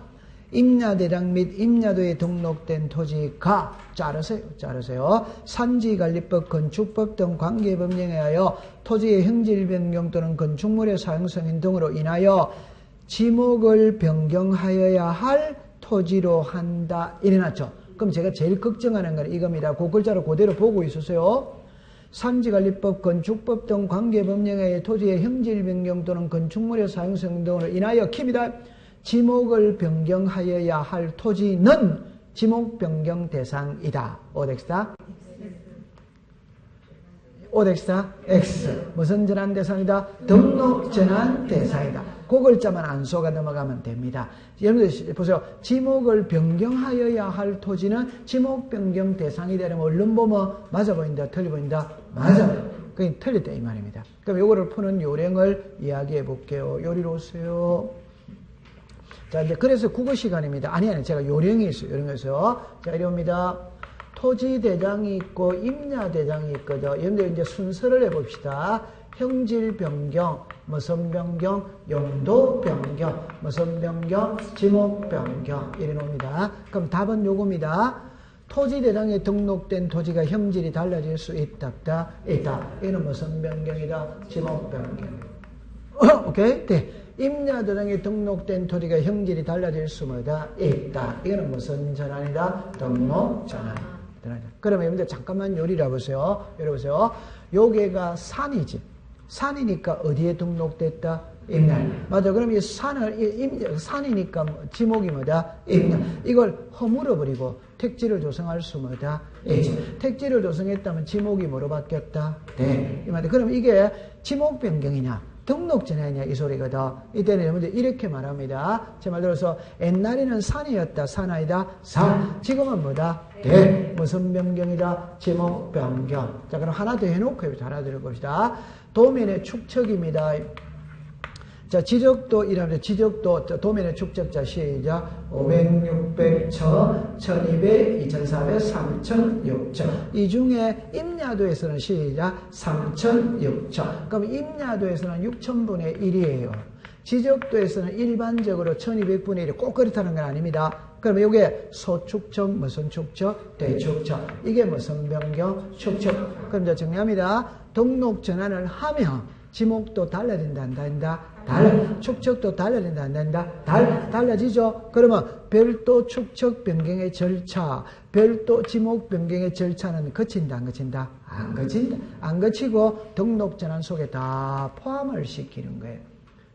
임야대장 및 임야도에 등록된 토지가 자르세요. 산지관리법, 건축법 등 관계법령에 의하여 토지의 형질 변경 또는 건축물의 사용승인 등으로 인하여 지목을 변경하여야 할 토지로 한다. 이래놨죠. 그럼 제가 제일 걱정하는 건 이겁니다. 그 글자로 그대로 보고 있으세요. 산지관리법, 건축법 등 관계법령에 의해 토지의 형질 변경 또는 건축물의 사용승인 등으로 인하여 킵니다. 지목을 변경하여야 할 토지는 지목 변경 대상이다. 오덱스다? 오덱스다? X. 무슨 전환 대상이다? 등록 전환 대상이다. 그 글자만 안 속아 넘어가면 됩니다. 여러분들 보세요. 지목을 변경하여야 할 토지는 지목 변경 대상이다. 이러면 얼른 보면 맞아 보인다, 틀려 보인다? 맞아. 그게 틀렸다 이 말입니다. 그럼 요거를 푸는 요령을 이야기해 볼게요. 요리로 오세요. 자, 이제 그래서 국어 시간입니다. 아니, 제가 요령이 있어요. 요령에서. 자, 이리 옵니다. 토지 대장이 있고 임야 대장이 있거든. 여러분들 이제 순서를 해봅시다. 형질 변경, 무슨 변경, 용도 변경, 무슨 변경, 지목 변경. 이래 놓습니다. 그럼 답은 요겁니다. 토지 대장에 등록된 토지가 형질이 달라질 수 있다. 이는 무슨 변경이다? 지목 변경. 오케이? 네. 임야 대장에 등록된 토지가 형질이 달라질 수 있다. 이거는 무슨 전환이다? 등록 전환. 그러면 여러분들 잠깐만 요리를 해보세요. 여러보세요. 요게가 산이지. 산이니까 어디에 등록됐다? 임야. 맞아. 그럼 이 산을, 산이니까 지목이 뭐다? 임야. 이걸 허물어버리고 택지를 조성할 수 뭐다? 있지. 택지를 조성했다면 지목이 뭐로 바뀌었다? 네. 그럼 이게 지목 변경이냐? 등록 전환이냐 이 소리거든. 이때는 여러분들 이렇게 말합니다. 제 말 들어서 옛날에는 산이었다. 산 아니다. 산. 지금은 뭐다? 대. 무슨 변경이다? 지목 변경. 자, 그럼 하나 더 해놓고 하나 들어봅시다. 도면의 축척입니다. 자, 지적도 이라면 지적도 도면의 축적자 시작. 500, 600, 1000, 1200, 2400, 3000, 6000. 이 중에 임야도에서는 시작 3000, 6000. 그럼 임야도에서는 6000분의 1이에요. 지적도에서는 일반적으로 1200분의 1이 꼭 그렇다는 건 아닙니다. 그러면 이게 소축척, 무슨 축척? 대축척. 이게 무슨 변경? 축척. 그럼 이제 정리합니다. 등록 전환을 하면 지목도 달라진다, 안 된다? 축척도 달라진다, 안 된다? 달라지죠? 그러면 별도 축척 변경의 절차, 별도 지목 변경의 절차는 거친다, 안 거친다? 안 거친다. 안 거치고 등록 전환 속에 다 포함을 시키는 거예요.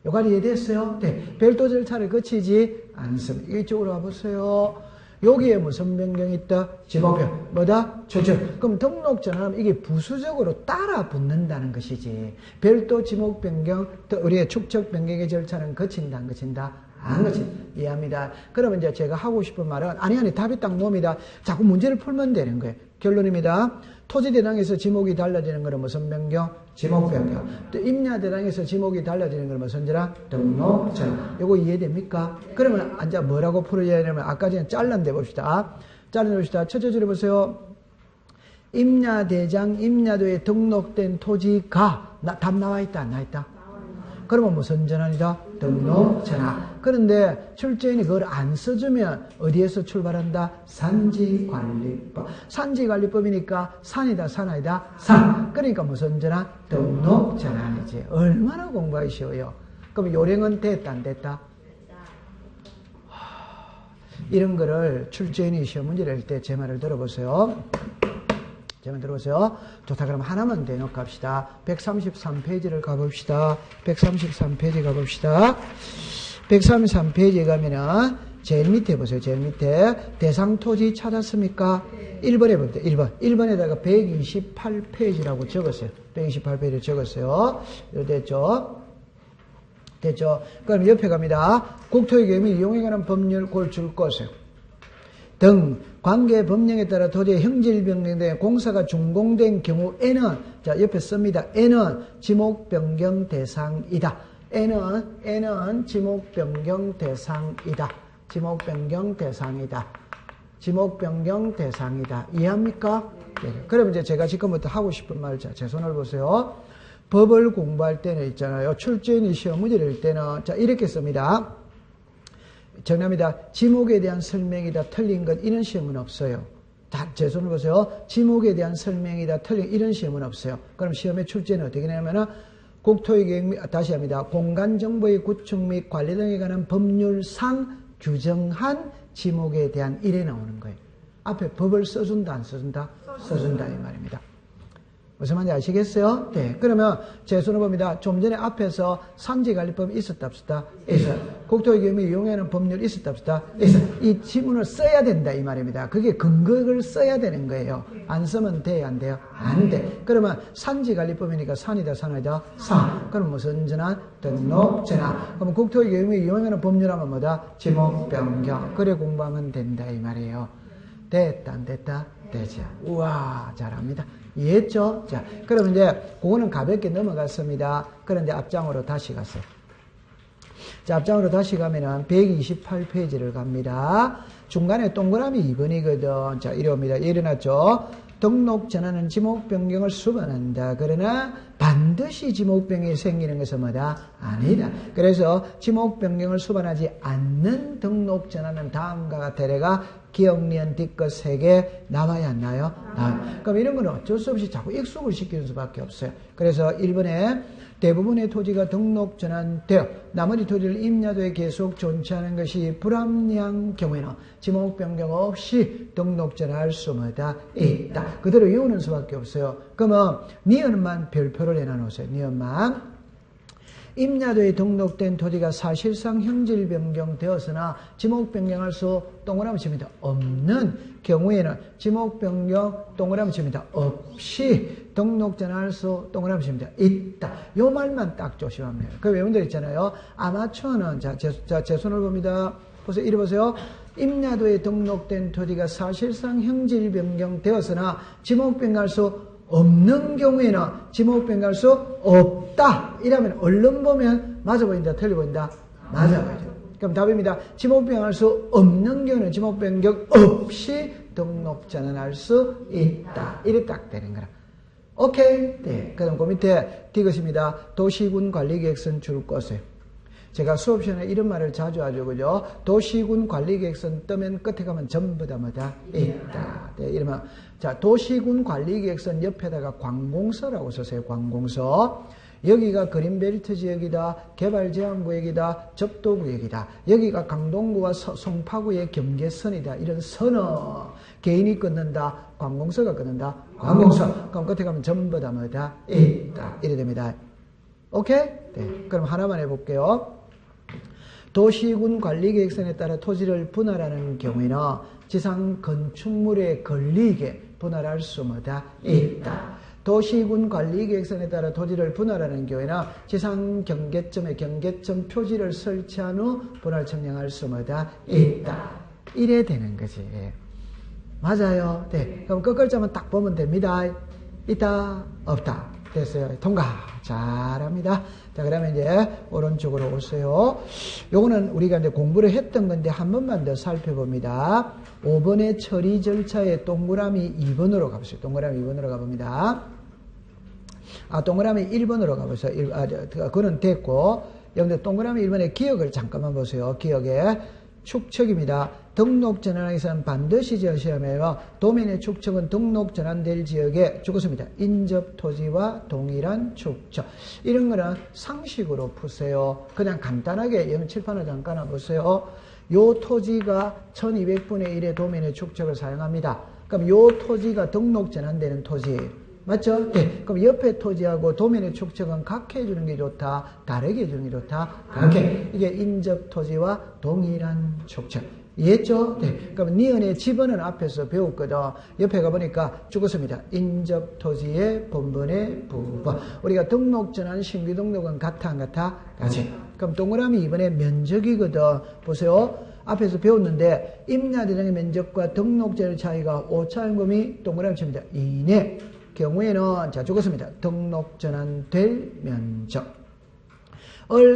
여기까지 이해됐어요? 네. 별도 절차를 거치지 않습니다. 이쪽으로 와보세요. 여기에 무슨 변경이 있다? 지목변. 뭐다? 축척. 그럼 등록 전환하면 이게 부수적으로 따라 붙는다는 것이지. 별도 지목 변경, 또 우리의 축척 변경의 절차는 거친다, 안 거친다? 안 거친다. 이해합니다. 그러면 이제 제가 하고 싶은 말은, 아니, 답이 딱 놈이다. 자꾸 문제를 풀면 되는 거예요. 결론입니다. 토지 대장에서 지목이 달라지는 것은 무슨 변경? 지목 변경. 또 임야 대장에서 지목이 달라지는 것은 무슨 전환? 등록 전환. 요거 이해됩니까? 그러면 앉아 뭐라고 풀어야 되냐면 아까 전에 잘라내 봅시다. 첫째 줄에 보세요. 임야 대장, 임야도에 등록된 토지가 답 나와 있다, 안 나와 있다? 그러면 무슨 전환이다? 등록 전환. 그런데 출제인이 그걸 안 써주면 어디에서 출발한다? 산지관리법. 산지관리법이니까 산이다, 산 아니다? 산. 그러니까 무슨 전환? 등록 전환이지. 얼마나 공부하기 쉬워요. 그럼 요령은 됐다, 안 됐다? 이런 거를 출제인이 시험 문제를 할 때 제 말을 들어보세요. 들어보세요. 좋다. 그럼 하나만 더 해놓고 갑시다. 133페이지를 가봅시다. 133페이지 가봅시다. 133페이지에 가면은 제일 밑에 보세요. 제일 밑에 대상 토지 찾았습니까? 1번 해봅니다. 1번. 1번에다가 128페이지라고 적었어요. 128페이지를 적었어요. 됐죠? 됐죠? 그럼 옆에 갑니다. 국토의 계획 이용에 관한 법률 그걸 줄 것이에요. 등 관계 법령에 따라 토지의 형질 변경 등 공사가 준공된 경우에는 자 옆에 씁니다. N은 지목 변경 대상이다. N은 지목 변경 대상이다. 지목 변경 대상이다. 지목 변경 대상이다. 이해합니까? 네. 그럼 이제 제가 지금부터 하고 싶은 말, 자, 제 손을 보세요. 법을 공부할 때는 있잖아요. 출제인이 시험 문제를 낼 때는 자 이렇게 씁니다. 정답입니다. 지목에 대한 설명이다 틀린 것 이런 시험은 없어요. 제 손을 보세요. 지목에 대한 설명이다 틀린 이런 시험은 없어요. 그럼 시험의 출제는 어떻게 되냐면은 국토의교육 다시 합니다. 공간정보의 구축 및 관리 등에 관한 법률상 규정한 지목에 대한 일에 나오는 거예요. 앞에 법을 써준다 안 써준다? 써준다 이 말입니다. 무슨 말인지 아시겠어요? 네. 그러면 제 손을 봅니다. 좀 전에 앞에서 산지관리법 있었다 없었다? 있어요. 국토의교육이 이용하는 법률 있었다 없었다? 있어요. 이 지문을 써야 된다 이 말입니다. 그게 근거를 써야 되는 거예요. 안 쓰면 돼요 안 돼요? 안 돼. 그러면 산지관리법이니까 산이다 산이다? 산. 그럼 무슨 전환? 등록 전환. 그럼 국토의교육이 이용하는 법률하면 뭐다? 지목 변경. 그래 공부하면 된다 이 말이에요. 됐다 안 됐다? 되죠. 우와 잘합니다. 이해했죠? 자, 그럼 이제 그거는 가볍게 넘어갔습니다. 그런데 앞장으로 다시 갔어요. 자, 앞장으로 다시 가면은 128페이지를 갑니다. 중간에 동그라미 2번이거든. 자, 이리 옵니다. 일어났죠? 등록 전환은 지목 변경을 수반한다. 그러나 반드시 지목 변경이 생기는 것은 뭐다? 아니다. 그래서 지목 변경을 수반하지 않는 등록 전환은 다음과 같으래가 기억, 니은, 뒷것 3개 나와야 안 나요? 나와요. 그럼 이런 거는 어쩔 수 없이 자꾸 익숙을 시키는 수밖에 없어요. 그래서 1번에 대부분의 토지가 등록 전환되어 나머지 토지를 임야도에 계속 존치하는 것이 불합리한 경우에는 지목 변경 없이 등록 전환할 수마다 있다. 그대로 외우는 수밖에 없어요. 그러면 니은만 별표를 해놔놓으세요. 니은만. 임야도에 등록된 토지가 사실상 형질 변경되었으나 지목 변경할 수 동그라미 칩니다. 없는 경우에는 지목 변경 동그라미 칩니다. 없이 등록 전환할 수 동그라미 칩니다. 있다. 요 말만 딱 조심하면 돼요. 그 외운들 있잖아요. 아마추어는 제 손을 봅니다. 보세요. 이리 보세요. 임야도에 등록된 토지가 사실상 형질 변경되었으나 지목 변경할 수 없는 경우에는 지목 변경할 수 없다. 이러면 얼른 보면 맞아 보인다, 틀려 보인다? 맞아 보이죠. 그럼 답입니다. 지목 변경할 수 없는 경우는 지목 변경 없이 등록 전환할 수 있다. 이렇게 딱 되는 거라. 오케이? 네. 그럼 그 밑에 디귿입니다. 도시군 관리계획선 줄 것을. 제가 수업 시간에 이런 말을 자주 하죠, 그죠? 도시군 관리계획선 뜨면 끝에 가면 전부 다 뭐다? 있다. 네, 이러면, 자, 도시군 관리계획선 옆에다가 관공서라고 썼어요, 관공서. 여기가 그린벨트 지역이다, 개발제한구역이다, 접도구역이다. 여기가 강동구와 송파구의 경계선이다. 이런 선을 개인이 끊는다, 관공서가 끊는다, 관공서. 그럼 끝에 가면 전부 다 뭐다? 있다. 이래 됩니다. 오케이? 네. 그럼 하나만 해볼게요. 도시군 관리계획선에 따라 토지를 분할하는 경우에는 지상 건축물에 걸리게 분할할 수 뭐다? 있다. 도시군 관리계획선에 따라 토지를 분할하는 경우에는 지상 경계점에 경계점 표지를 설치한 후 분할 청량할 수 뭐다? 있다. 이래 되는 거지. 맞아요. 네. 그럼 끝글자만 딱 보면 됩니다. 있다, 없다. 됐어요. 통과. 잘합니다. 자, 그러면 이제 오른쪽으로 오세요. 요거는 우리가 이제 공부를 했던 건데 한 번만 더 살펴봅니다. 5번의 처리 절차에 동그라미 2번으로 가보세요. 동그라미 2번으로 가봅니다. 동그라미 1번으로 가보세요. 그건 됐고, 여러분들 동그라미 1번의 기억을 잠깐만 보세요. 기억에 축척입니다. 등록 전환에서는 반드시 제시하며 도면의 축척은 등록 전환될 지역에 죽었습니다. 인접 토지와 동일한 축척. 이런 거는 상식으로 푸세요. 그냥 간단하게 칠판을 잠깐 보세요. 요 토지가 1200분의 1의 도면의 축척을 사용합니다. 그럼 요 토지가 등록 전환되는 토지. 맞죠? 네. 그럼 옆에 토지하고 도면의 축척은 같게 해주는 게 좋다? 다르게 해주는 게 좋다? 같게. 이게 인접 토지와 동일한 축척. 이해했죠? 네. 그럼 니은의 집어는 앞에서 배웠거든. 옆에 가보니까 죽었습니다. 인접 토지의 본번의 부분. 우리가 등록 전환 신규 등록은 같아 안 같아? 같이. 그럼 동그라미 이번에 면적이거든. 보세요. 앞에서 배웠는데 임야대장의 면적과 등록 전환의 차이가 5차인 범위 동그라미 칩니다. 이내. 경우에는 자 죽었습니다. 등록 전환될 면적.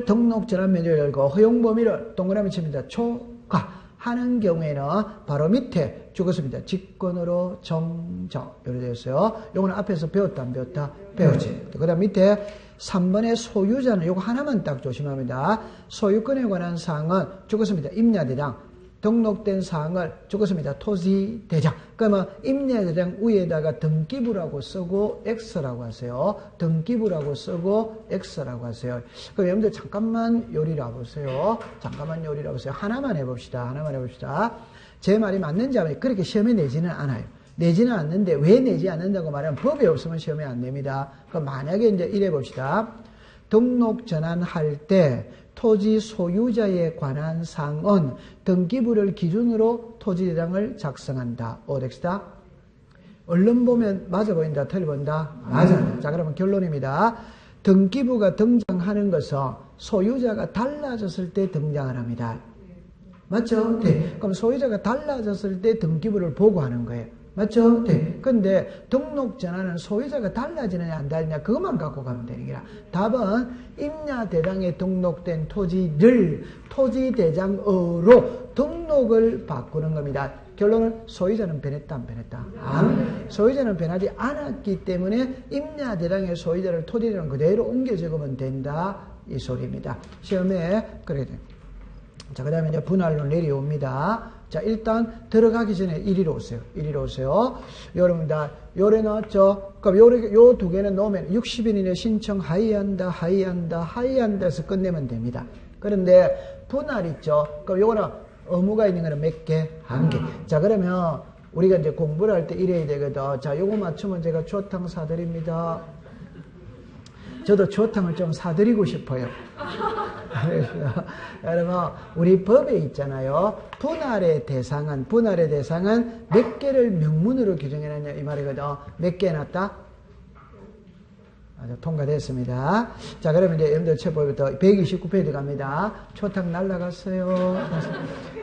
등록 전환 면적을 열고 허용 범위를 동그라미 칩니다. 초과 하는 경우에는 바로 밑에 죽었습니다. 직권으로 정정. 이렇게 되어 있어요. 요거는 앞에서 배웠다 안 배웠다? 배웠지. 그 다음 밑에 3번의 소유자는 요거 하나만 딱 조심합니다. 소유권에 관한 사항은 죽었습니다. 임야대장. 등록된 사항을 죽었습니다. 토지대장. 그러면 임야대장 위에다가 등기부라고 쓰고 X라고 하세요. 등기부라고 쓰고 X라고 하세요. 그럼 여러분들 잠깐만 요리를 해보세요. 잠깐만 요리를 해보세요. 하나만 해봅시다. 하나만 해봅시다. 제 말이 맞는지 아니면 그렇게 시험에 내지는 않아요. 내지는 않는데 왜 내지 않는다고 말하면 법이 없으면 시험에 안 냅니다. 그럼 만약에 이제 이래 봅시다. 등록 전환할 때 토지 소유자에 관한 사항은 등기부를 기준으로 토지대장을 작성한다. 오덱스다. 얼른 보면 맞아 보인다, 틀려 보인다? 맞아. 자, 그러면 결론입니다. 등기부가 등장하는 것은 소유자가 달라졌을 때 등장을 합니다. 맞죠? 네. 그럼 소유자가 달라졌을 때 등기부를 보고하는 거예요. 맞죠? 네. 근데 등록 전환은 소유자가 달라지느냐 안 달리냐 그것만 갖고 가면 되는 거라. 답은 임야대장에 등록된 토지를 토지대장으로 등록을 바꾸는 겁니다. 결론은 소유자는 변했다 안 변했다? 소유자는 변하지 않았기 때문에 임야대장의 소유자를 토지대장 그대로 옮겨 적으면 된다 이 소리입니다. 시험에 그래야 돼요. 자, 그 다음에 이제 분할로 내려옵니다. 자, 일단 들어가기 전에 이리로 오세요. 이리로 오세요. 여러분들, 요래 나왔죠? 그럼 요 두 개는 놓으면 60일 이내 신청 하이한다 해서 끝내면 됩니다. 그런데 분할 있죠? 그럼 요거는 의무가 있는 거는 몇 개? 한 개. 자, 그러면 우리가 이제 공부를 할 때 이래야 되거든. 자, 요거 맞추면 제가 추어탕 사드립니다. 저도 추어탕을 좀 사드리고 싶어요. 여러분, 우리 법에 있잖아요. 분할의 대상은 몇 개를 명문으로 규정해놨냐, 이 말이거든. 몇 개 해놨다? 통과됐습니다. 자, 그러면 이제 여러분들 체포부터 129페이지 갑니다. 초탕 날라갔어요.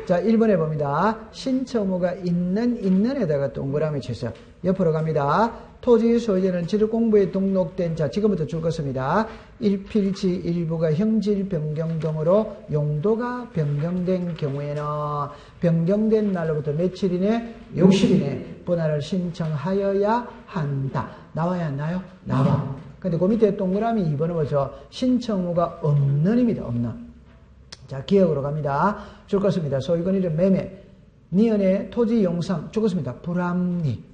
자, 1번에 봅니다. 신청무가 있는에다가 동그라미 치세요. 옆으로 갑니다. 토지 소유자는 지적공부에 등록된 자, 지금부터 줄 것입니다. 일필지 일부가 형질 변경 등으로 용도가 변경된 경우에는 변경된 날로부터 며칠 이내? 60일 이내 분할을 신청하여야 한다. 나와야 하나요? 나와. 근데 그 밑에 동그라미 2번은 뭐죠? 신청무가 없는입니다. 없는. 자, 기억으로 갑니다. 줄 것입니다. 소유권 이름 매매. 니은의 토지 용상 줄 것입니다. 불합리.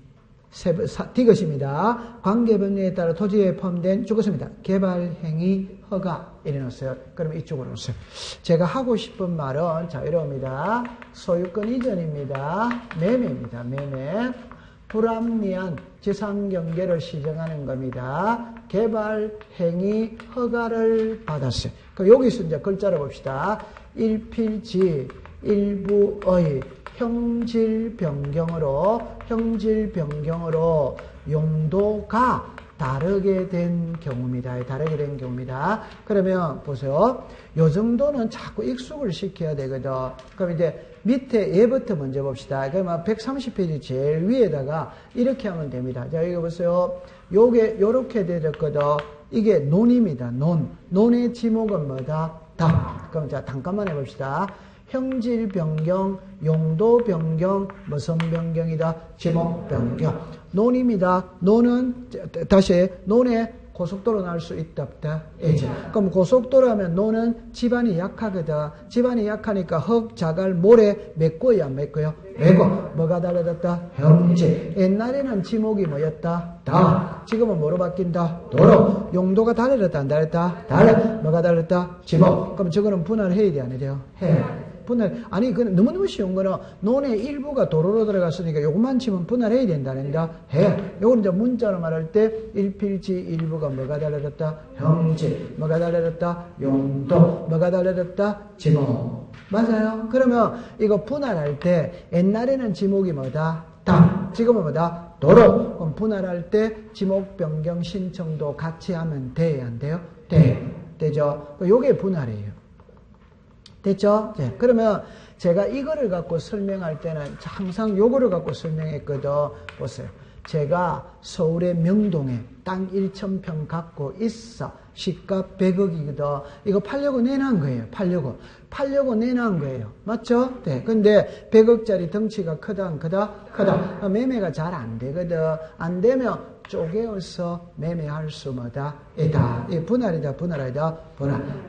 디귿입니다. 관계변경에 따라 토지에 포함된 줄 것입니다. 개발행위 허가 이래 놓으세요. 그러면 이쪽으로 오세요. 제가 하고 싶은 말은 자, 이럽니다. 소유권 이전입니다. 매매입니다. 매매. 불합리한 지상경계를 시정하는 겁니다. 개발행위 허가를 받았어요. 그럼 여기서 이제 글자를 봅시다. 일필지 일부의 형질 변경으로 용도가 다르게 된 경우입니다. 다르게 된 경우입니다. 그러면 보세요. 요 정도는 자꾸 익숙을 시켜야 되거든. 그럼 이제 밑에 얘부터 먼저 봅시다. 그러면 130페이지 제일 위에다가 이렇게 하면 됩니다. 자, 여기 보세요. 요게 요렇게 되었거든. 이게 논입니다. 논의 지목은 뭐다? 다. 그럼 자, 잠깐만 해봅시다. 형질 변경, 용도 변경, 무슨 변경이다? 지목 변경. 논입니다. 논은, 다시, 논에 고속도로 날 수 있다, 없다? 있죠. 그럼 고속도로 하면 논은 지반이 약하거든. 지반이 약하니까 흙, 자갈, 모래 메꿔야 안 메꿔요? 메꿔. 뭐가 달라졌다? 형질. 옛날에는 지목이 뭐였다? 다. 지금은 뭐로 바뀐다? 도로. 용도가 달라졌다, 안 달랐다? 달라. 뭐가 달랐다? 지목. 그럼 저거는 분할해야 돼, 안 해야 돼요? 해. 분할, 아니, 그건 너무너무 쉬운 거는 논의 일부가 도로로 들어갔으니까 요것만 치면 분할해야 된다는다. 해. 요건 이제 문자로 말할 때 일필지 일부가 뭐가 달라졌다? 형질. 뭐가 달라졌다? 용도. 뭐가 달라졌다? 지목. 맞아요. 그러면 이거 분할할 때 옛날에는 지목이 뭐다? 다. 지금은 뭐다? 도로. 그럼 분할할 때 지목 변경 신청도 같이 하면 돼, 안 돼요? 돼. 되죠? 요게 분할이에요. 됐죠? 네. 그러면 제가 이거를 갖고 설명할 때는 항상 요거를 갖고 설명했거든. 보세요. 제가 서울의 명동에 땅 1,000평 갖고 있어. 시가 100억이거든. 이거 팔려고 내놓은 거예요. 팔려고 내놓은 거예요. 맞죠? 네. 근데 100억짜리 덩치가 크다, 안 크다? 크다. 매매가 잘 안 되거든. 안 되면 쪼개어서 매매할 수 뭐다? 있다. 이 분할이다.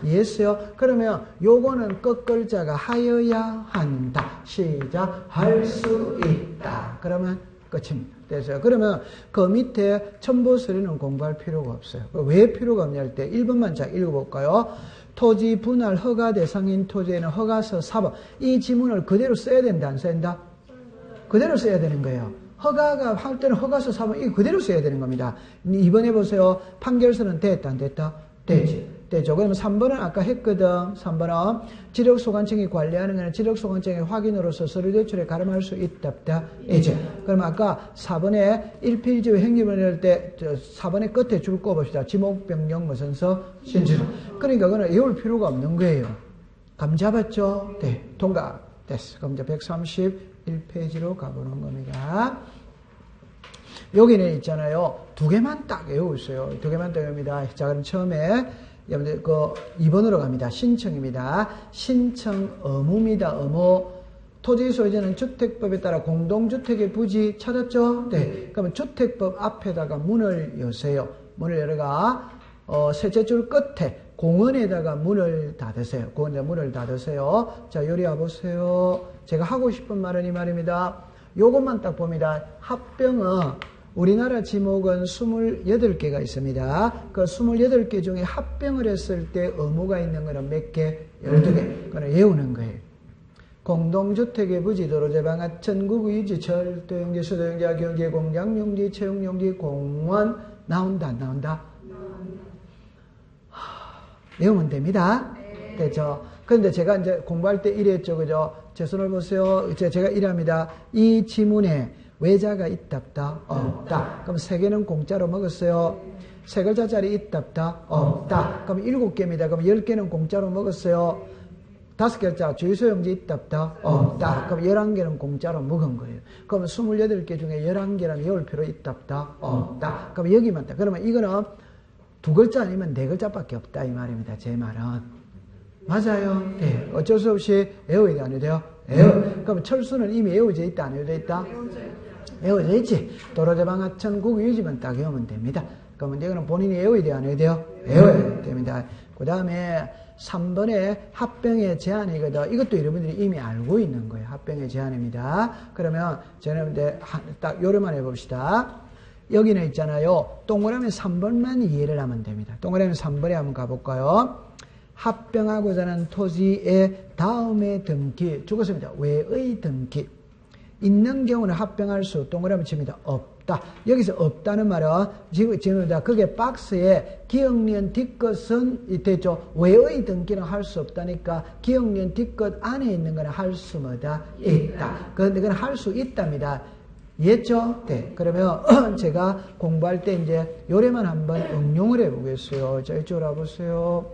이해했어요? 그러면 요거는 끝글자가 하여야 한다. 시작. 할 수 있다. 그러면 끝입니다. 됐어요. 그러면 그 밑에 첨보서리는 공부할 필요가 없어요. 왜 필요가 없냐 할 때 1번만 자 읽어볼까요? 토지 분할 허가 대상인 토지에는 허가서 4번. 이 지문을 그대로 써야 된다, 안 써야 된다? 그대로 써야 되는 거예요. 허가가 할 때는 허가서 4번 이거 그대로 써야 되는 겁니다. 2번 해보세요. 판결서는 됐다, 안 됐다? 되죠. 그러면 3번은 아까 했거든. 3번은 지력소관청이 관리하는 거는 지력소관청의 확인으로서 서류 제출에 가름할 수 있다, 없다? 이제. 그러면 아까 4번에 1필지의 행위를 할 때 4번의 끝에 줄 거 봅시다. 지목 변경 무슨 서 신청. 그러니까 그거는 외울 필요가 없는 거예요. 감 잡았죠? 네. 통과. 됐어. 그럼 이제 131페이지로 가보는 겁니다. 여기는 있잖아요. 두 개만 딱 외우세요. 두 개만 딱 외웁니다. 자, 그럼 처음에 여러분들 그 2번으로 갑니다. 신청입니다. 신청 의무입니다. 의무. 토지 소유자는 주택법에 따라 공동주택의 부지 찾았죠? 네. 그러면 주택법 앞에다가 문을 여세요. 문을 열어가 셋째 줄 끝에 공원에다가 문을 닫으세요. 공원에다 문을 닫으세요. 자, 요리 와보세요. 제가 하고 싶은 말은 이 말입니다. 요것만 딱 봅니다. 합병은 우리나라 지목은 28개가 있습니다. 그 28개 중에 합병을 했을 때 의무가 있는 거는 몇 개? 12개. 그걸 외우는 거예요. 공동주택의 부지, 도로제방, 하천, 구구유지, 철도용지, 수도용지, 경제, 공장용지, 채용용지, 공원 나온다, 안 나온다? 외우면 됩니다. 됐죠? 그런데 제가 이제 공부할 때 이랬죠, 그죠? 제 손을 보세요. 제가 이랍니다. 이 지문에 외자가 있다, 없다? 없다. 그럼 3개는 공짜로 먹었어요. 3글자짜리 있다, 없다? 없다. 그럼 7개입니다. 그럼 10개는 공짜로 먹었어요. 5글자 주유소용지 있다, 없다? 없다. 그럼 11개는 공짜로 먹은 거예요. 그럼 28개 중에 11개는 외울 필요 있다, 없다? 없다. 그럼 여기만 딱. 그러면 이거는 2글자 아니면 4글자밖에 없다, 이 말입니다. 제 말은. 맞아요. 네. 어쩔 수 없이 외워야 돼, 안 외워야 돼요? 그럼 철수는 이미 외워져 있다, 안 외워져 있다? 외워져 있지. 도로제방, 하천, 구구유지만 딱 외우면 됩니다. 그러면 이거는 본인이 외워야 돼요, 안 외워야 돼요? 외워야 됩니다. 그 다음에 3번에 합병의 제한이거든. 이것도 여러분들이 이미 알고 있는 거예요. 합병의 제한입니다. 그러면 저는 이제 딱 요래만 해봅시다. 여기는 있잖아요. 동그라미 3번만 이해를 하면 됩니다. 동그라미 3번에 한번 가볼까요? 합병하고자 하는 토지의 다음에 등기 죽었습니다. 외의 등기 있는 경우는 합병할 수 동그라미 칩니다. 없다. 여기서 없다는 말은 지금 그게 박스에 기억니은 뒷것은 됐죠. 외의 등기는 할 수 없다니까 기억니은 뒷것 안에 있는 거는 할 수 뭐다 있다. 그런데 그건 할 수 있답니다. 이해했죠? 네. 그러면 제가 공부할 때 이제 요래만 한번 응용을 해보겠어요. 자, 이쪽으로 와보세요.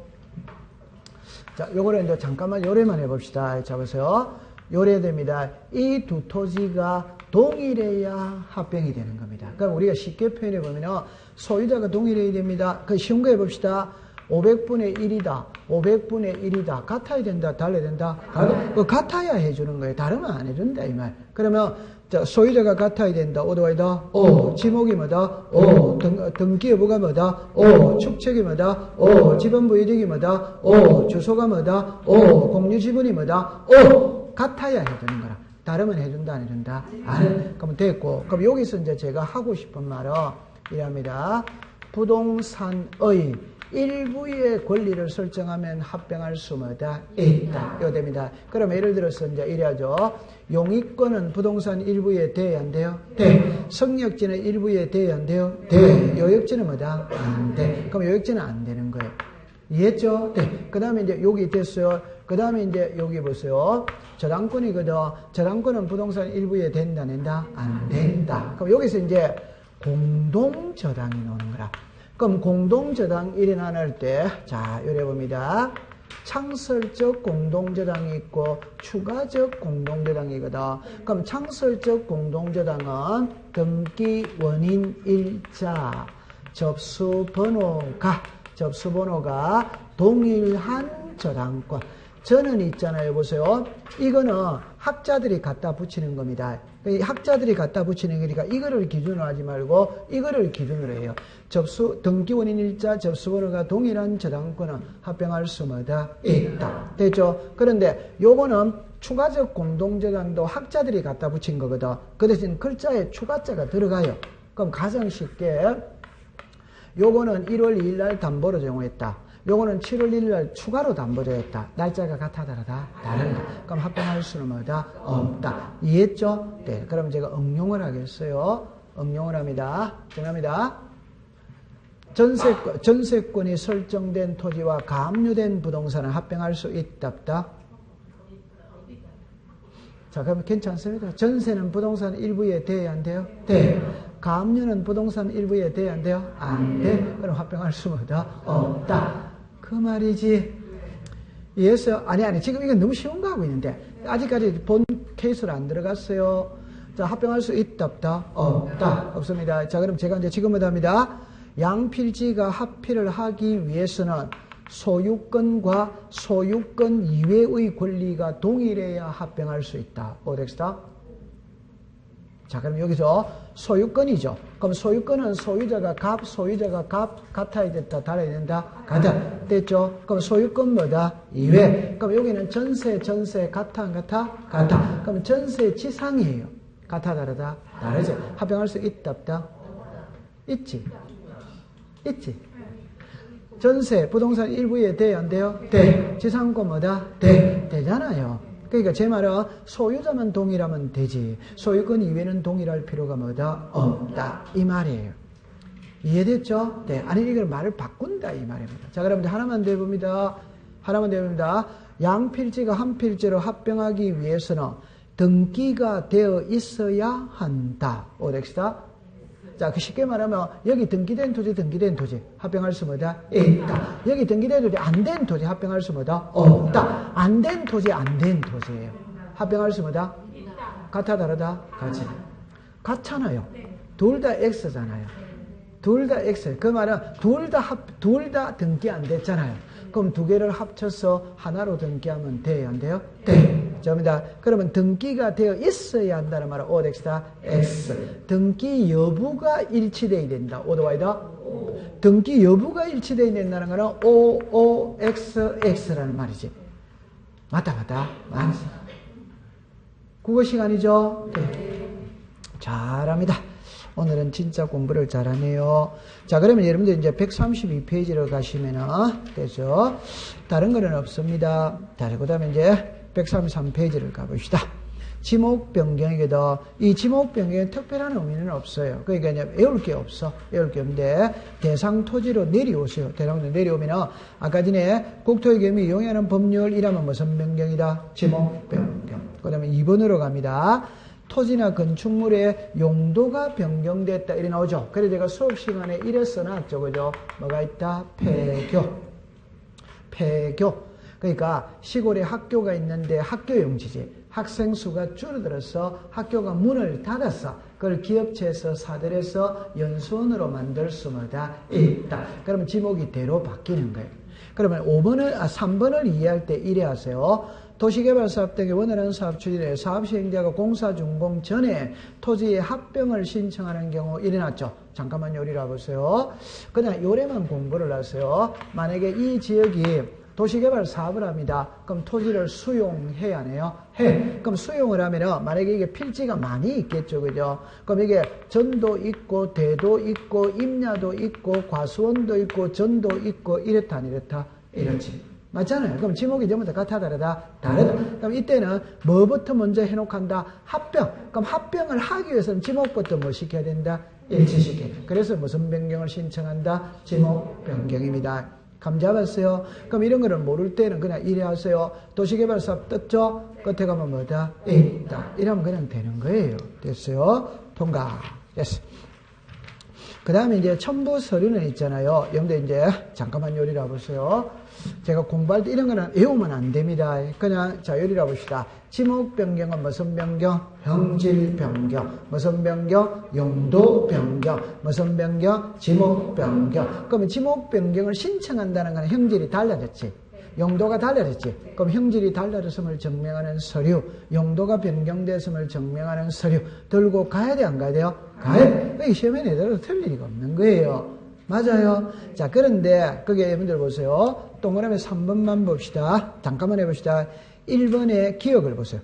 자, 요거를 이제 잠깐만 요래만 해봅시다. 자, 보세요. 요래됩니다. 이 두 토지가 동일해야 합병이 되는 겁니다. 그럼 우리가 쉽게 표현해 보면 소유자가 동일해야 됩니다. 그 쉬운 거 해봅시다. 500분의 1이다. 500분의 1이다. 같아야 된다. 달라야 된다. 같아야 해주는 거예요. 다르면 안 해준다. 이 말. 그러면 자, 소유자가 같아야 된다. 오도와이다. 지목이 뭐다? 등기 여부가 뭐다? 축책이 뭐다? 지번부 이득이 뭐다? 주소가 뭐다? 공유 지분이 뭐다? 같아야 해주는 거라. 다르면 해준다, 안 해준다? 안 해. 그러면 됐고. 그럼 여기서 이제 제가 하고 싶은 말은 이랍니다. 부동산의 일부의 권리를 설정하면 합병할 수 뭐다? 있다. 이거 됩니다. 그럼 예를 들어서 이제 이래야죠. 용익권은 부동산 일부에 돼야 안 돼요? 돼. 성역지는 일부에 돼야 안 돼요? 돼. 요역지는 뭐다? 안 돼. 그럼 요역지는 안 되는 거예요. 이해했죠? 네. 그 다음에 이제 여기 됐어요. 그 다음에 이제 여기 보세요. 저당권이거든. 저당권은 부동산 일부에 된다, 낸다? 안 된다. 그럼 여기서 이제 공동저당이 나오는 거라. 그럼 공동저당 일어날 때, 자, 요래 봅니다. 창설적 공동저당이 있고 추가적 공동저당이거든. 그럼 창설적 공동저당은 등기 원인 일자 접수번호가 동일한 저당권. 저는 있잖아요. 보세요. 이거는 학자들이 갖다 붙이는 겁니다. 학자들이 갖다 붙이는 거니까 이거를 기준으로 하지 말고 이거를 기준으로 해요. 등기원인 일자 접수번호가 동일한 저당권은 합병할 수마다 있다. 됐죠? 그런데 요거는 추가적 공동저당도 학자들이 갖다 붙인 거거든. 그 대신 글자에 추가자가 들어가요. 그럼 가장 쉽게 요거는 1월 2일 날 담보로 제공했다. 요거는 7월 1일 날 추가로 담보제했다. 날짜가 같아 다르다? 다른다. 그럼 합병할 수는 뭐다? 없다. 이해했죠? 네. 그럼 제가 응용을 하겠어요. 응용을 합니다. 정합니다. 전세권이 설정된 토지와 가압류된 부동산은 합병할 수 있다, 없다? 자, 그러면 괜찮습니다. 전세는 부동산 일부에 돼야 안 돼요? 네. 가압류는 부동산 일부에 돼야 안 돼요? 안 돼. 그럼 합병할 수 뭐다? 없다. 그 말이지. 이해했어요? 아니. 지금 이건 너무 쉬운 거 하고 있는데. 아직까지 본 케이스로 안 들어갔어요. 자, 합병할 수 있다, 없다? 없다. 없습니다. 자, 그럼 제가 이제 지금부터 합니다. 양필지가 합필을 하기 위해서는 소유권과 소유권 이외의 권리가 동일해야 합병할 수 있다. 오덱스다? 자, 그럼 여기서 소유권이죠. 그럼 소유권은 소유자가 같아야 된다, 달아야 된다? 같아. 됐죠? 그럼 소유권 뭐다? 이외. 그럼 여기는 전세, 같아, 안 같아? 같아. 그럼 전세 지상이에요. 같아, 다르다? 다르죠. 합병할 수 있다, 없다? 있지. 전세, 부동산 일부에 돼야 안 돼요? 돼. 지상권 뭐다? 돼. 되잖아요. 그러니까 제 말은 소유자만 동일하면 되지 소유권 이외는 동일할 필요가 뭐다? 없다. 이 말이에요. 이해됐죠? 네. 아니 이걸 말을 바꾼다 이 말입니다. 자, 그럼 하나만 더 해봅니다. 양필지가 한 필지로 합병하기 위해서는 등기가 되어 있어야 한다. 오덱시다? 자, 쉽게 말하면 여기 등기된 토지 합병할 수 뭐다? 있다. 여기 등기된 토지 안 된 토지 합병할 수 뭐다? 없다. 안 된 토지예요. 합병할 수 뭐다? 같아 다르다? 같이. 같잖아요. 둘 다 X잖아요. 둘 다 X. 그 말은 둘 다 등기 안 됐잖아요. 그럼 두 개를 합쳐서 하나로 등기하면 돼요? 안 돼요? 돼. 접니다. 그러면 등기가 되어 있어야 한다는 말은 오덱스다 X. 등기 여부가 일치되어야 된다. 오더와이다. 등기 여부가 일치되어야 된다는 거는 OOXX라는 말이지. 맞다. 국어 시간이죠? 네. 잘합니다. 오늘은 진짜 공부를 잘하네요. 자, 그러면 여러분들 이제 132페이지로 가시면은 되죠? 다른 거는 없습니다. 자, 그 다음에 이제 133페이지를 가봅시다. 지목 변경이거든. 이 지목 변경에 특별한 의미는 없어요. 그러니까 이제 외울 게 없는데 대상 토지로 내려오세요. 대상토지로 내려오면은 아까 전에 국토의겸이 이용하는 법률이라면 무슨 변경이다? 지목 변경. 그 다음에 2번으로 갑니다. 토지나 건축물의 용도가 변경됐다. 이래 나오죠. 그래서 제가 수업 시간에 이래 써놨죠. 그죠? 뭐가 있다? 폐교. 그러니까 시골에 학교가 있는데 학교용지지. 학생 수가 줄어들어서 학교가 문을 닫았어. 그걸 기업체에서 사들여서 연수원으로 만들 수마다 있다. 그러면 지목이 대로 바뀌는 거예요. 그러면 3번을 이해할 때 이래 하세요. 도시개발사업 등의 원활한 사업 추진에 사업 시행자가 공사 준공 전에 토지의 합병을 신청하는 경우 일어났죠. 잠깐만 요리를 해보세요. 그냥 요래만 공부를 하세요. 만약에 이 지역이 도시개발 사업을 합니다. 그럼 토지를 수용해야 하네요. 그럼 수용을 하면은 만약에 이게 필지가 많이 있겠죠. 그죠? 그럼 이게 전도 있고 대도 있고 임야도 있고 과수원도 있고 전도 있고 이렇다 안 이렇다? 이렇지. 맞잖아요. 그럼 지목이 전부 다 같아 다르다? 다르다. 그럼 이때는 뭐부터 먼저 해놓간다? 합병. 그럼 합병을 하기 위해서는 지목부터 뭐 시켜야 된다? 일치시켜야 된다. 그래서 무슨 변경을 신청한다? 지목 변경입니다. 감 잡았어요? 그럼 이런 거를 모를 때는 그냥 이래 하세요. 도시개발사업 떴죠? 끝에 가면 뭐다? 있다. 이러면 그냥 되는 거예요. 됐어요? 통과. 됐어. 그 다음에 이제 첨부 서류는 있잖아요. 여러분들 이제 잠깐만 요리라 보세요. 제가 공부할 때 이런 거는 외우면 안 됩니다. 그냥 자 요리라 봅시다. 지목 변경은 무슨 변경? 형질 변경. 무슨 변경? 용도 변경. 무슨 변경? 지목 변경. 그러면 지목 변경을 신청한다는 건 형질이 달라졌지. 용도가 달라졌지. 그럼 형질이 달라졌음을 증명하는 서류, 용도가 변경됐음을 증명하는 서류 들고 가야 돼, 안 가야 돼요? 가야 돼. 시험에 내더라도 틀릴 리가 없는 거예요. 맞아요. 자, 그런데 그게 여러분들 보세요. 동그라미 3번만 봅시다. 잠깐만 해봅시다. 1번의 기억을 보세요.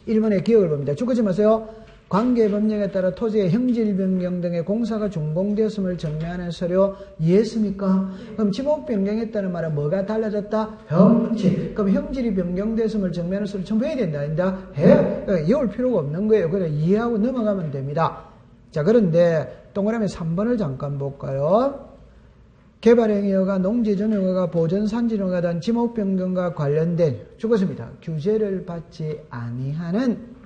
1번의 기억을 봅니다. 죽지 마세요. 관계법령에 따라 토지의 형질 변경 등의 공사가 준공되었음을 증명하는 서류 이해했습니까? 그럼 지목 변경했다는 말은 뭐가 달라졌다? 형질. 그럼 형질이 변경되었음을 증명하는 서류 전부 해야 된다. 아니다? 해. 외울 필요가 없는 거예요. 그냥 이해하고 넘어가면 됩니다. 자, 그런데 동그라미 3번을 잠깐 볼까요? 개발행위허가, 농지전용허가, 보전산지용허가 단 지목 변경과 관련된 죽었습니다. 규제를 받지 아니하는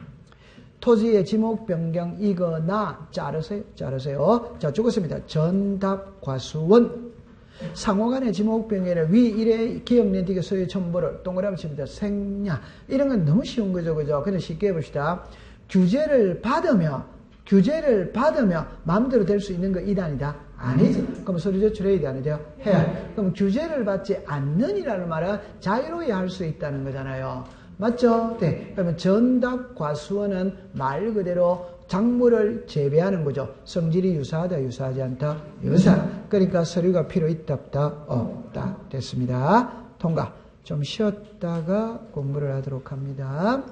토지의 지목 변경이거나 자르세요. 자, 죽었습니다. 전답 과수원. 상호간의 지목 변경을 위 1회 기업렌티기 소유 첨부를 동그라미 칩니다. 생략. 이런 건 너무 쉬운 거죠, 그죠? 그냥 쉽게 해봅시다. 규제를 받으며 마음대로 될 수 있는 거 이단이다. 아니지. 그럼 서류 제출해야 돼, 안 해야 돼요? 해야. 그럼 규제를 받지 않는이라는 말은 자유로이 할 수 있다는 거잖아요. 맞죠? 네. 그러면 전답 과수원은 말 그대로 작물을 재배하는 거죠. 성질이 유사하다, 유사하지 않다? 유사. 그러니까 서류가 필요 있다, 없다? 없다. 됐습니다. 통과. 좀 쉬었다가 공부를 하도록 합니다.